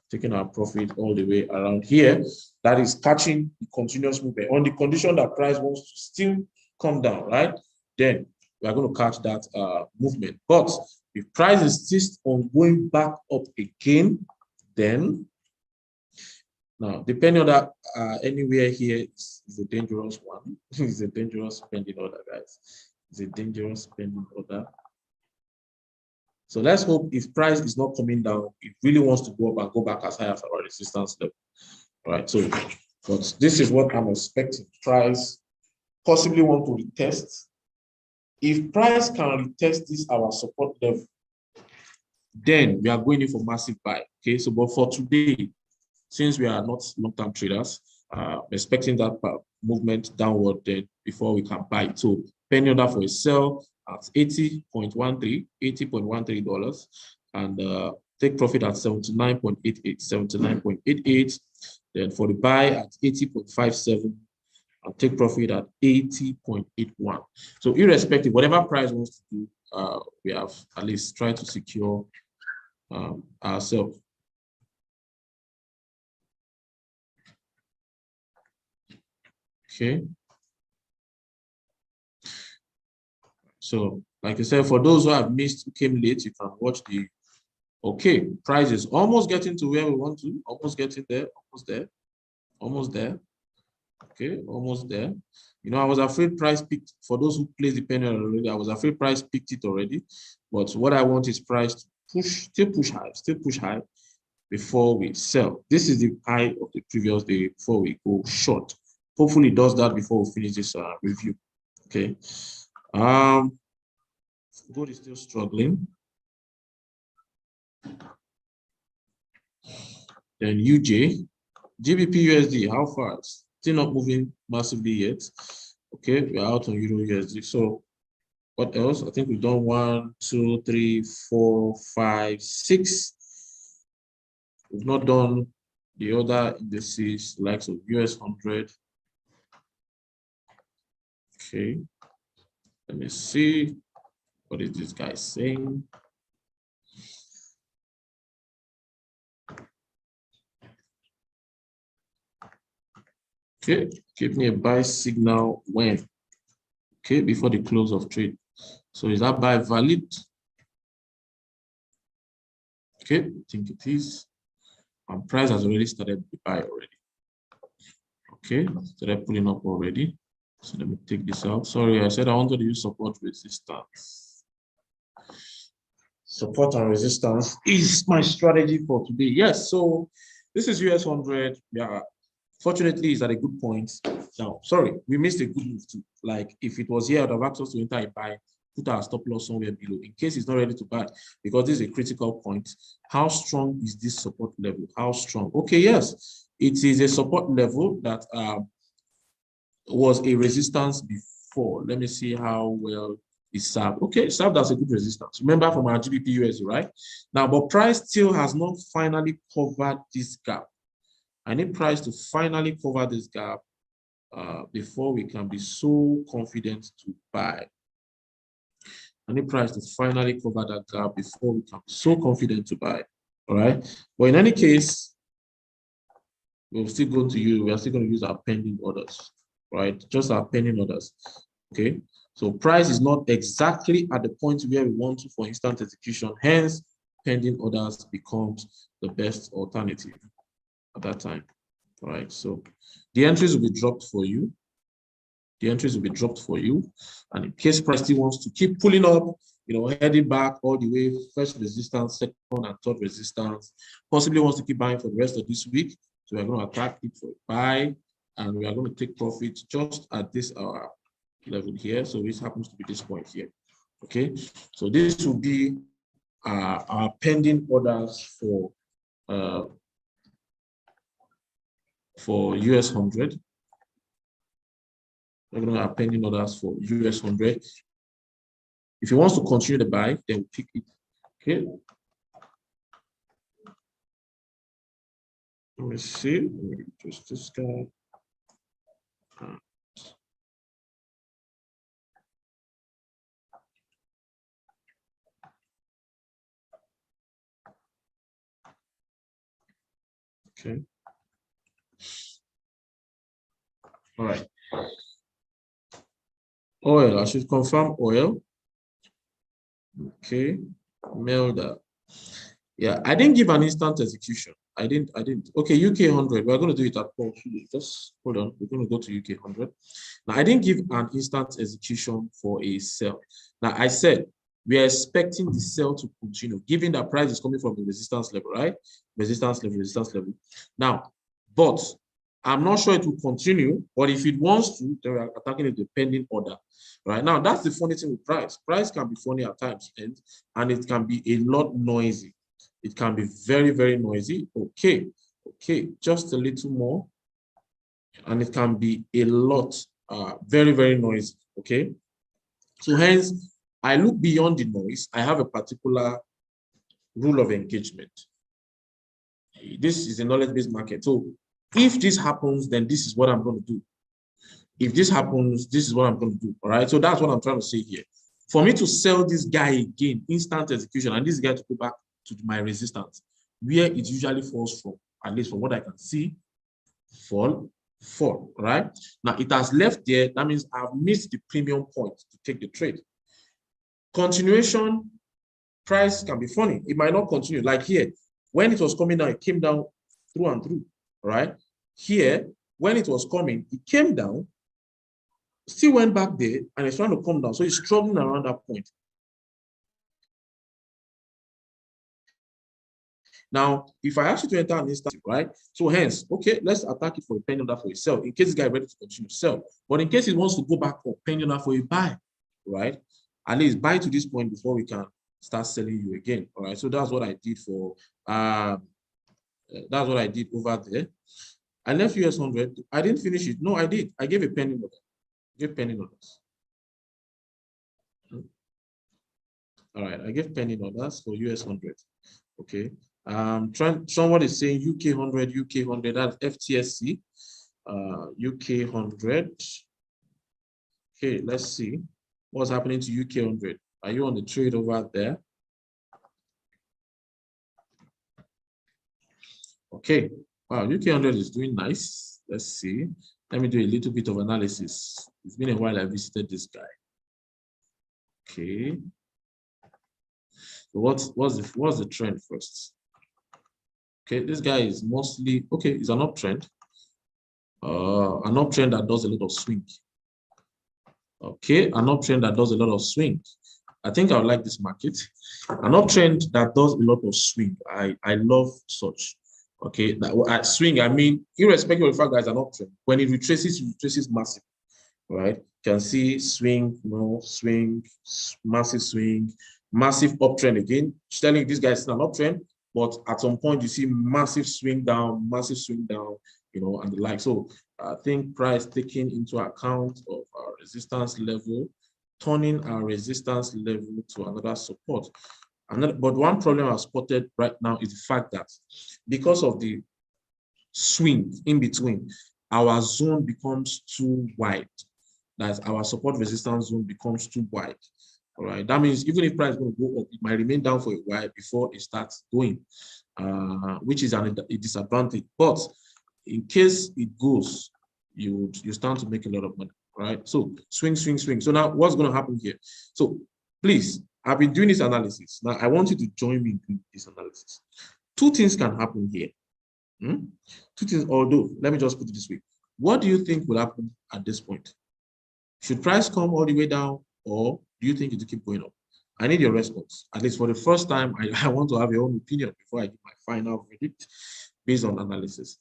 taking our profit all the way around here. That is catching the continuous movement on the condition that price wants to still come down, right? Then we are going to catch that movement. But if price insists on going back up again, then now depending on that, anywhere here is a dangerous one. It's a dangerous spending order, guys. It's a dangerous spending order. So let's hope if price is not coming down, it really wants to go up and go back as high as our resistance level. All right. So, but this is what I'm expecting. Price possibly want to retest. If price can retest this our support level, then we are going in for massive buy. Okay. So, but for today, since we are not long-term traders, expecting that movement downward then before we can buy. So pending order for a sell at $80.13, and take profit at 79.88. Then for the buy at 80.57 and take profit at 80.81. So irrespective, whatever price wants to do, we have at least tried to secure ourselves. Okay. So, like I said, for those who have missed, who came late, you can watch the. Okay, price is almost getting to where we want to. Almost getting there. Almost there. Almost there. Okay, almost there. You know, I was afraid price picked, for those who placed the penny already, I was afraid price picked it already. But what I want is price to push, still push high before we sell. This is the high of the previous day before we go short. Hopefully it does that before we finish this review. Okay. Gold is still struggling. Then UJ, GBP USD, how far? Still not moving massively yet. Okay, we are out on Euro USD. So what else? I think we've done 1, 2, 3, 4, 5, 6. We've not done the other indices, likes of US 100. Okay, let me see. What is this guy saying? Okay, give me a buy signal when? Okay, before the close of trade. So is that buy valid? Okay, I think it is. And price has already started the buy already. Okay, started pulling up already. So let me take this out. Sorry, I said I wanted to use support resistance. Support and resistance is my strategy for today. Yes, so this is US 100. Yeah, fortunately, it's at a good point. Now, sorry, we missed a good move too. Like if it was here, I'd have asked us to enter a buy, put our stop loss somewhere below in case it's not ready to buy, because this is a critical point. How strong is this support level? How strong? Okay, yes, it is a support level that was a resistance before. Let me see how well it served. Okay, it served as a good resistance. Remember from our GBP USD, right? Now, but price still has not finally covered this gap. I need price to finally cover this gap before we can be so confident to buy. I need price to finally cover that gap before we can be so confident to buy. All right. But in any case, we're still going to use, we are still going to use our pending orders, right? Just our pending orders. Okay. So price is not exactly at the point where we want to for instant execution. Hence, pending orders becomes the best alternative at that time. All right, so the entries will be dropped for you. The entries will be dropped for you. And in case price still wants to keep pulling up, you know, heading back all the way, first resistance, second and third resistance, possibly wants to keep buying for the rest of this week. So we're going to attack it for a buy, and we are going to take profit just at this level here. So this happens to be this point here. Okay, so this will be our pending orders for US 100. We're going to have pending orders for US 100. If he wants to continue the buy, then we'll pick it. Okay. Let me see. Let me just this guy. Okay. All right. Oil. I should confirm oil. Okay, Melda. Yeah, I didn't give an instant execution. I didn't. Okay, UK 100. We're going to do it at pause. Just hold on. We're going to go to UK 100. Now, I didn't give an instant execution for a sell. Now, I said we are expecting the sell to continue, given that price is coming from the resistance level, right? Resistance level, resistance level. Now, but I'm not sure it will continue, but if it wants to, then we're attacking it with pending order. Right now, that's the funny thing with price. Price can be funny at times, and it can be a lot noisy. It can be very, very noisy. Okay, okay, just a little more. And it can be a lot, very, very noisy. Okay. So hence, I look beyond the noise. I have a particular rule of engagement. This is a knowledge-based market. So if this happens, then this is what I'm going to do. If this happens, this is what I'm going to do. All right. So that's what I'm trying to say here. For me to sell this guy again, instant execution, and this guy to go back to my resistance, where it usually falls from, at least from what I can see, fall, right? Now it has left there. That means I've missed the premium point to take the trade. Continuation, price can be funny. It might not continue. Like here, when it was coming down, it came down through and through, right? Here, when it was coming, it came down, still went back there, and it's trying to come down. So it's struggling around that point. Now, if I ask you to enter an instant, right? So hence, okay, let's attack it for a pending order for a sell in case this guy is ready to continue to sell. But in case he wants to go back for pending order for a buy, right? At least buy to this point before we can start selling you again. All right. So that's what I did for that's what I did over there. I left US 100. I didn't finish it. No, I did. I gave a pending order. Gave pending orders. All right, I gave pending orders for US 100. Okay. Someone is saying UK 100, UK 100, that's FTSC, UK 100. Okay, let's see what's happening to UK 100. Are you on the trade over there? Okay, wow, UK 100 is doing nice. Let's see. Let me do a little bit of analysis. It's been a while I visited this guy. Okay. So what's the trend first? Okay, this guy is mostly, okay, it's an uptrend. An uptrend that does a lot of swing. Okay, an uptrend that does a lot of swing. I think I would like this market. An uptrend that does a lot of swing. I love such. Okay, that swing, I mean, irrespective of the fact that it's an uptrend, when it retraces massive, right? You can see swing, swing, massive swing, massive uptrend again. Telling this guy is an uptrend, but at some point you see massive swing down, and the like. So I think price taking into account of our resistance level, turning our resistance level to another support. But one problem I've spotted right now is the fact that because of the swing in between, our zone becomes too wide. That's our support resistance zone becomes too wide. All right. That means even if price is going to go up, it might remain down for a while before it starts going, which is a disadvantage. But in case it goes, you stand to make a lot of money. Right. So swing, swing, swing. So now what's going to happen here? So please, I've been doing this analysis. Now I want you to join me in this analysis. Two things can happen here. Two things, although let me just put it this way. What do you think will happen at this point? Should price come all the way down, or do you think it will keep going up? I need your response. At least for the first time, I want to have your own opinion before I give my final verdict based on analysis.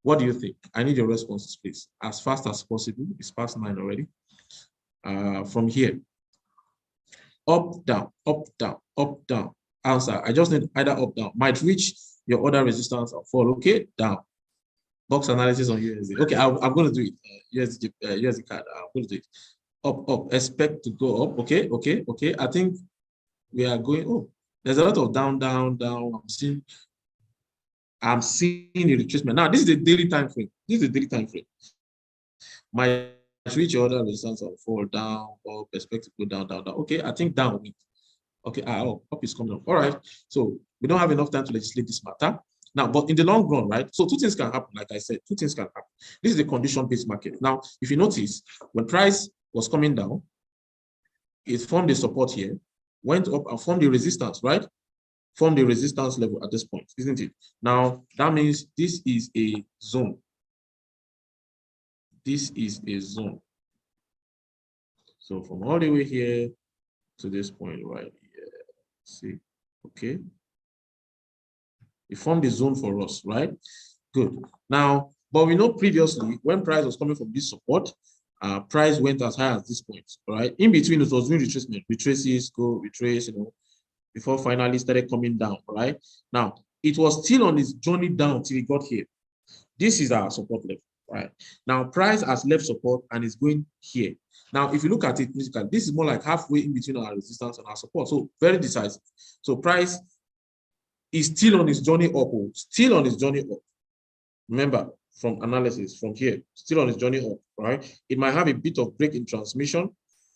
What do you think? I need your responses, please, as fast as possible. It's past 9 already. From here, up, down, up, down, up, down. Answer. I just need either up, down. Might reach your other resistance or fall. Okay, down. Box analysis on USD. Okay, I'm going to do it. USD card. I'm going to do it. Up, up. Expect to go up. Okay, okay, okay. I think we are going. Oh, there's a lot of down, down, down. I'm seeing a retracement. Now, this is the daily time frame. This is the daily time frame. My reach order resistance or fall down, up, expect to go down, down, down. Okay, I think down. Okay, up is coming up. All right. So we don't have enough time to legislate this matter. Now, but in the long run, right? So two things can happen. Like I said, two things can happen. This is the condition-based market. Now, if you notice, when price was coming down, it formed a support here. went up and formed the resistance, right? Formed the resistance level at this point, isn't it? Now, that means this is a zone. This is a zone. So from all the way here to this point right here, see, okay. It formed a zone for us, right? Good. Now, but we know previously when price was coming from this support, price went as high as this point, right? In between, it was doing retracement, retraces, go, retrace, before finally started coming down, right? Now, it was still on its journey down till it got here. This is our support level, right? Now, price has left support and is going here. Now, if you look at it physically, this is more like halfway in between our resistance and our support. So very decisive. So price is still on its journey up, still on its journey up. Remember, from analysis from here, still on its journey up, right? It might have a bit of break in transmission,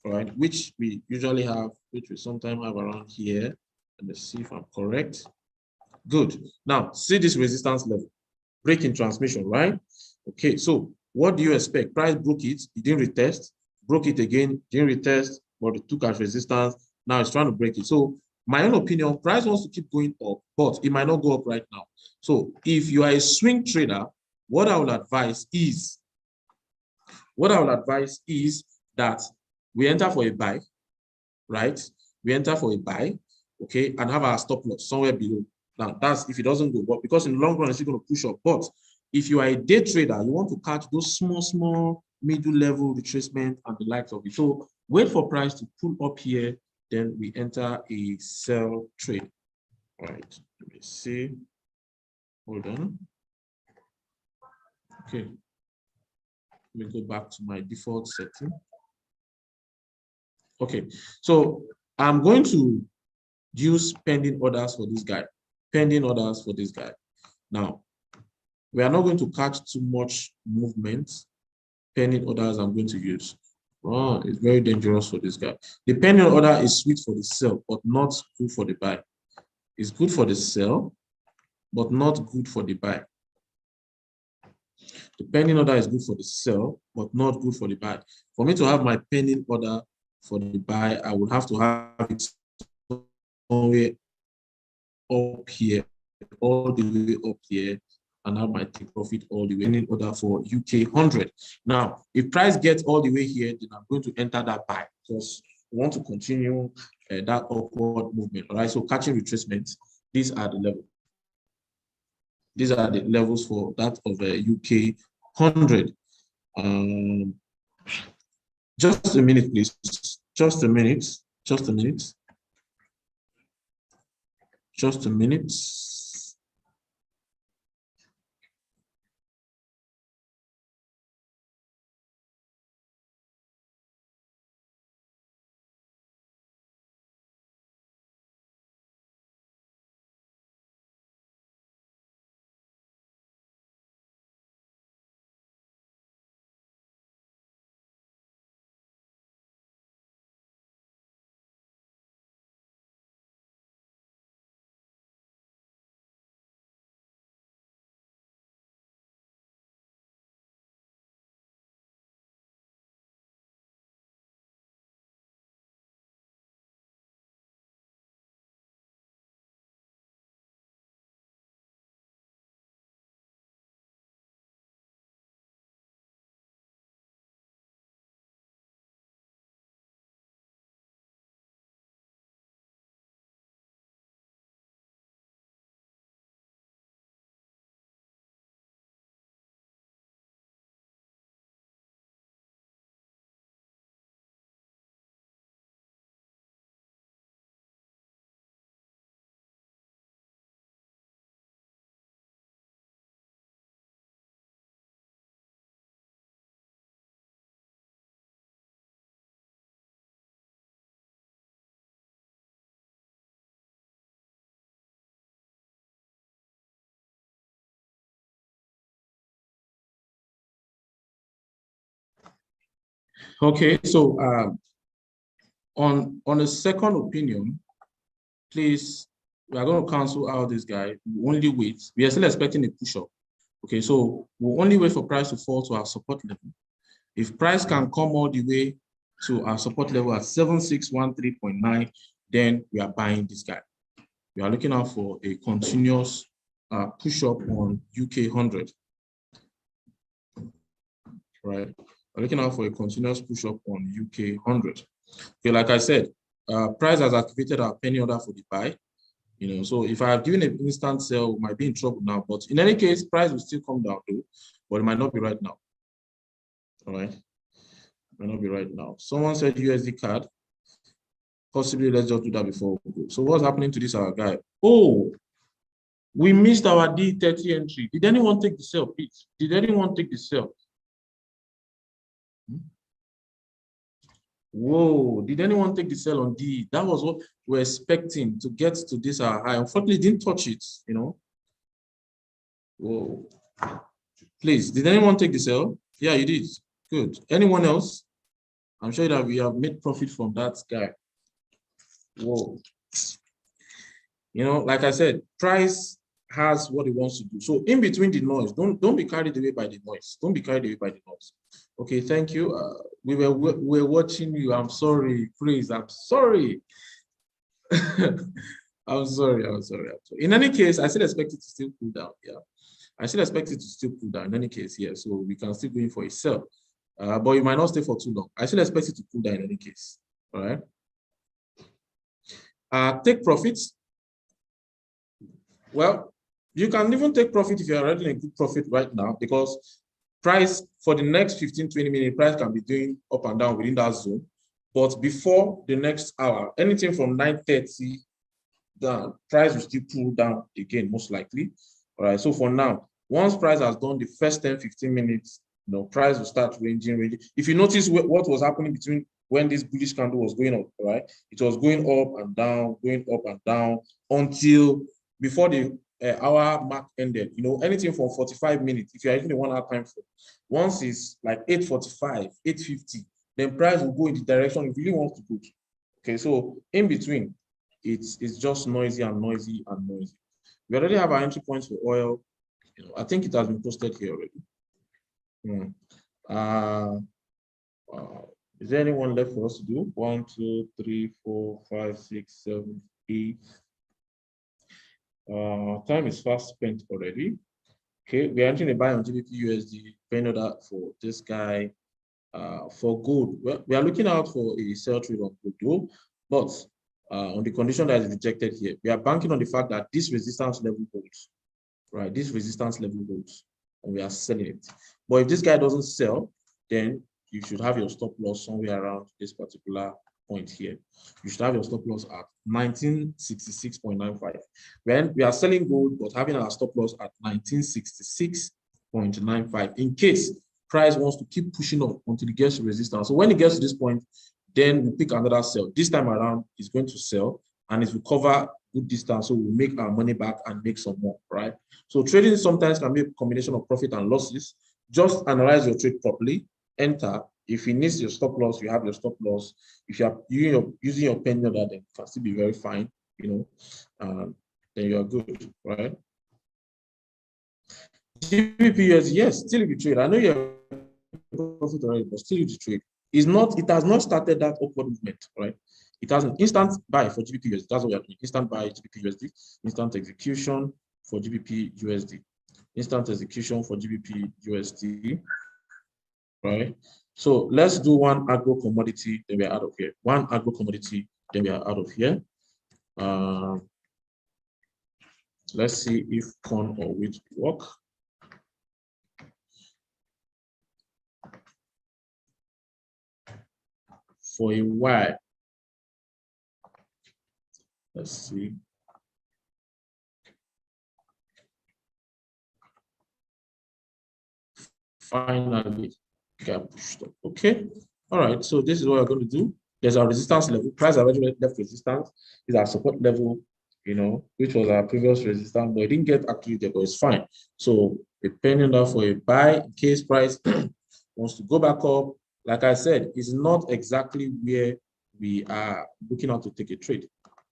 right? Which we usually have, which we sometimes have around here. Let me see if I'm correct. Good. Now, see this resistance level, break in transmission, right? Okay, so what do you expect? Price broke it, it didn't retest, broke it again, didn't retest, but it took as resistance. Now it's trying to break it. So my own opinion, price wants to keep going up, but it might not go up right now. So if you are a swing trader, what I will advise is that we enter for a buy, right? We enter for a buy, okay, and have our stop loss somewhere below. Now, that's if it doesn't go, but because in the long run, it's going to push up. But if you are a day trader, you want to catch those small, middle level retracement and the likes of it. So wait for price to pull up here, then we enter a sell trade. All right, let me see. Hold on. Okay. Let me go back to my default setting. Okay, so I'm going to use pending orders for this guy. Pending orders for this guy. Now, we are not going to catch too much movement. Pending orders I'm going to use. Oh, it's very dangerous for this guy. The pending order is sweet for the sell, but not good for the buy. It's good for the sell, but not good for the buy. The pending order is good for the sell, but not good for the buy. For me to have my pending order for the buy, I would have to have it somewhere up here, all the way up here, and have my take profit all the way in order for UK 100. Now, if price gets all the way here, then I'm going to enter that buy because we want to continue that upward movement. All right, so catching retracements, these are the levels. These are the levels for that of UK 100. Just a minute, please. Just a minute. Just a minute. Just a minute. Okay, so on a second opinion, please, we are going to cancel out this guy. We only wait. We are still expecting a push up. Okay, so we'll only wait for price to fall to our support level. If price can come all the way to our support level at 7613.9, then we are buying this guy. We are looking out for a continuous push up on UK 100. Right, we're looking out for a continuous push up on UK 100. Okay, like I said, price has activated our penny order for the buy. You know, so if I have given an instant sell, we might be in trouble now. But in any case, price will still come down though, but it might not be right now. All right, it might not be right now. Someone said USD card. Possibly, let's just do that before we go. So what's happening to this our guy? Oh, we missed our D30 entry. Did anyone take the sell, please? Did anyone take the sell? Whoa, did anyone take the sell on D? That was what we're expecting to get to this high. Unfortunately, didn't touch it, you know. Whoa. Please, did anyone take the sell? Yeah, you did. Good. Anyone else? I'm sure that we have made profit from that guy. Whoa. You know, like I said, price has what it wants to do. So in between the noise, don't be carried away by the noise. Don't be carried away by the noise. Okay, thank you. We were watching you. I'm sorry. Please, I'm sorry. I'm sorry. In any case, I still expect it to still cool down. Yeah, I still expect it to still cool down. In any case, yeah. So we can still go in for a sell, but you might not stay for too long. I still expect it to cool down in any case. All right. Take profits. Well, you can even take profit if you're already in a good profit right now, because price for the next 15-20 minutes, price can be doing up and down within that zone. But before the next hour, anything from 9:30 down, price will still pull down again, most likely. All right. So for now, once price has done the first 10-15 minutes, you know, price will start ranging. If you notice what was happening between when this bullish candle was going up, right? It was going up and down until before the hour mark ended. You know, anything from 45 minutes, if you're using a 1 hour time frame, once it's like 8:45, 8:50, then price will go in the direction it really wants to go. Okay, so in between, it's just noisy. We already have our entry points for oil. You know, I think it has been posted here already. Is there anyone left for us to do? 1, 2, 3, 4, 5, 6, 7, 8. Time is fast spent already. Okay, we are entering a buy on GBP USD. Paying order for this guy. For gold, well, we are looking out for a sell trade on gold, but on the condition that is rejected here, we are banking on the fact that this resistance level holds, right? This resistance level holds, and we are selling it. But if this guy doesn't sell, then you should have your stop loss somewhere around this particular point here. You should have your stop loss at 1966.95. When we are selling gold, but having our stop loss at 1966.95 in case price wants to keep pushing up until it gets to resistance. So when it gets to this point, then we pick another sell. This time around, it's going to sell, and it will cover good distance, so we'll make our money back and make some more, right? So trading sometimes can be a combination of profit and losses. Just analyze your trade properly, enter. If it needs your stop loss, you have your stop loss. If you are using your penny order, then it can still be very fine, you know, then you are good, right? GBP, yes, still if you trade. I know you have profit already, but still if you trade. It has not started that upward movement, right? It has an instant buy for GBP USD. That's what we are doing. Instant buy GBP USD, instant execution for GBP USD, instant execution for GBP USD, right? So let's do one agro commodity, then we are out of here. One agro commodity, then we are out of here. Let's see if corn or wheat work. For a while. Let's see. Finally, got pushed up. Okay. All right. So this is what we're going to do. There's our resistance level. Price already left resistance. Is our support level, you know, which was our previous resistance, but it didn't get actually there, but it's fine. So depending on for a buy, in case price wants to go back up, like I said, it's not exactly where we are looking out to take a trade.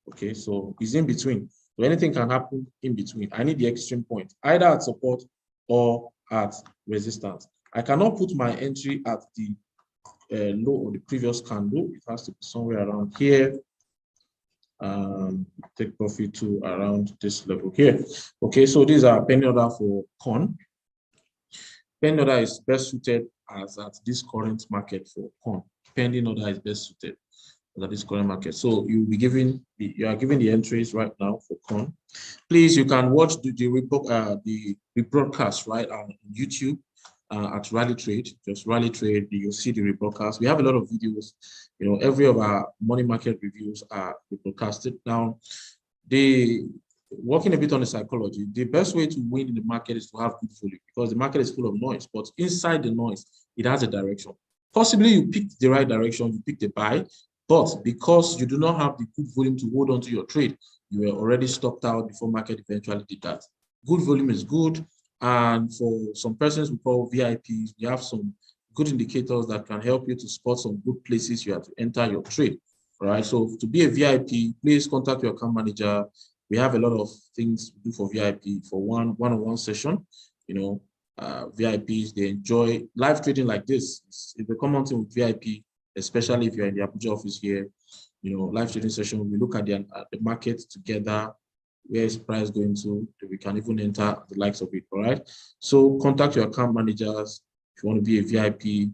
Okay, so it's in between. So anything can happen in between. I need the extreme point, either at support or at resistance. I cannot put my entry at the low of the previous candle. It has to be somewhere around here. take profit to around this level here. Okay, so these are penny order for corn. Penny order is best suited as at this current market for corn. Pending order is best suited at this current market. So you are giving the entries right now for corn. Please, you can watch the rebroadcast right on YouTube at Rally Trade. Just Rally Trade, you'll see the rebroadcast. We have a lot of videos. You know, every of our money market reviews are rebroadcasted. Now, working a bit on the psychology, the best way to win in the market is to have good volume, because the market is full of noise. But inside the noise, it has a direction. Possibly you picked the right direction, you picked the buy, but because you do not have the good volume to hold on to your trade, you were already stopped out before market eventually did that. Good volume is good. And for some persons we call VIPs, we have some good indicators that can help you to spot some good places you have to enter your trade. All right. So to be a VIP, please contact your account manager. We have a lot of things to do for VIP for one-on-one session. You know, VIPs, they enjoy live trading like this. It's a common thing with VIP, especially if you're in the Abuja office here. You know, live trading session, we look at the market together, where is price going to, we can even enter the likes of it. All right. So contact your account managers if you want to be a VIP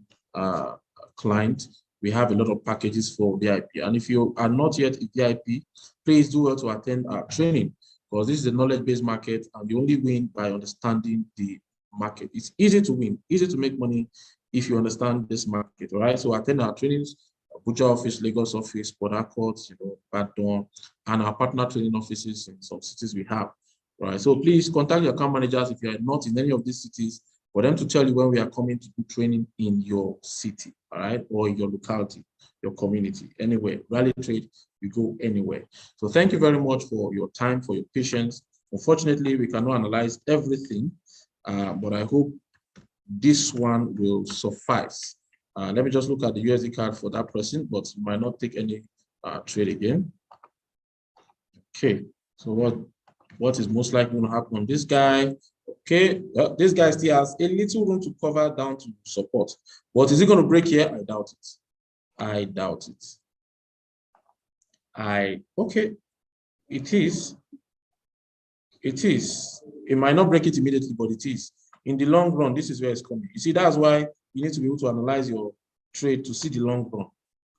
client. We have a lot of packages for VIP. And if you are not yet a VIP, please do well to attend our training, because this is a knowledge-based market and you only win by understanding the market. It's easy to win, easy to make money if you understand this market. All right. So attend our trainings. Abuja office, Lagos office, Port Harcourt, you know, Badon, and our partner training offices in some cities we have. Right. So please contact your account managers if you are not in any of these cities, for them to tell you when we are coming to do training in your city, all right, or your locality, your community, anywhere. Rally Trade, you go anywhere. So thank you very much for your time, for your patience. Unfortunately, we cannot analyze everything, but I hope this one will suffice. Let me just look at the USD card for that person, but might not take any trade again. Okay, so what is most likely going to happen on this guy? Okay, this guy still has a little room to cover down to support. But is it going to break here? I doubt it. I doubt it. Okay, it is. It is. It might not break it immediately, but it is. In the long run, this is where it's coming. You see, that's why you need to be able to analyze your trade to see the long run.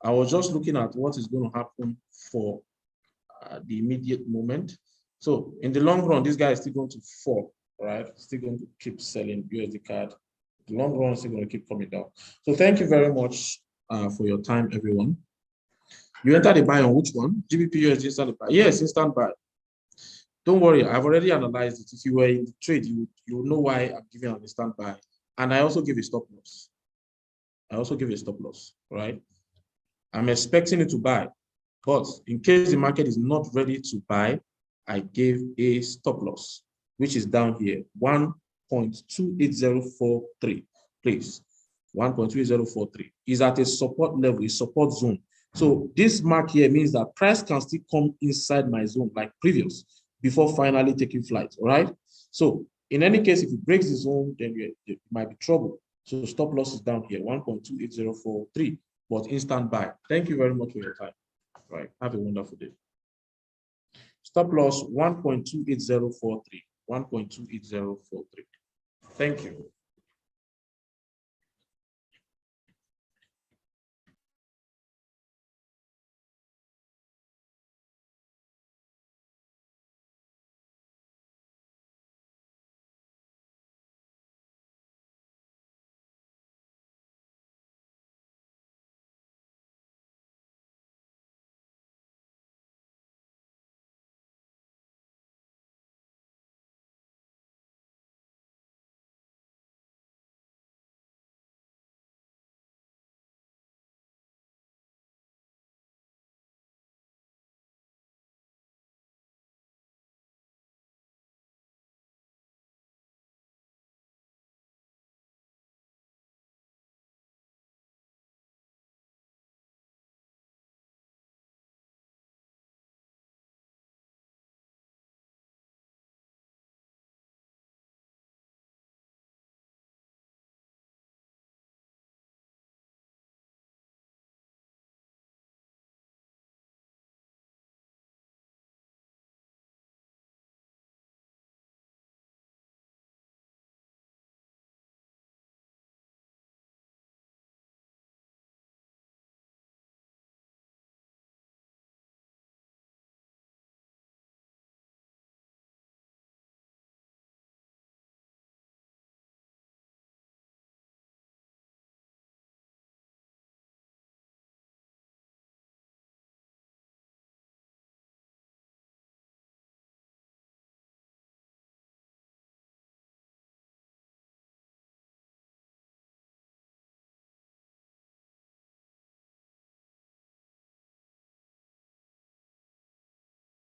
I was just looking at what is going to happen for the immediate moment. So in the long run, this guy is still going to fall, right? Still going to keep selling USD card. The long run is still going to keep coming down. So thank you very much for your time, everyone. You entered the buy on which one? GBP USD instant buy. Yes, instant buy. Don't worry, I've already analyzed it. If you were in the trade, you know why I'm giving an instant buy. And I also give a stop loss. Right? I'm expecting it to buy. But in case the market is not ready to buy, I gave a stop loss, which is down here, 1.28043. Please, 1.28043 is at a support level, a support zone. So this mark here means that price can still come inside my zone like previous, before finally taking flight, all right? So in any case, if it breaks the zone, then it might be trouble. So stop loss is down here, 1.28043, but instant buy. Thank you very much for your time. All right, have a wonderful day. Stop loss 1.28043, 1.28043. Thank you.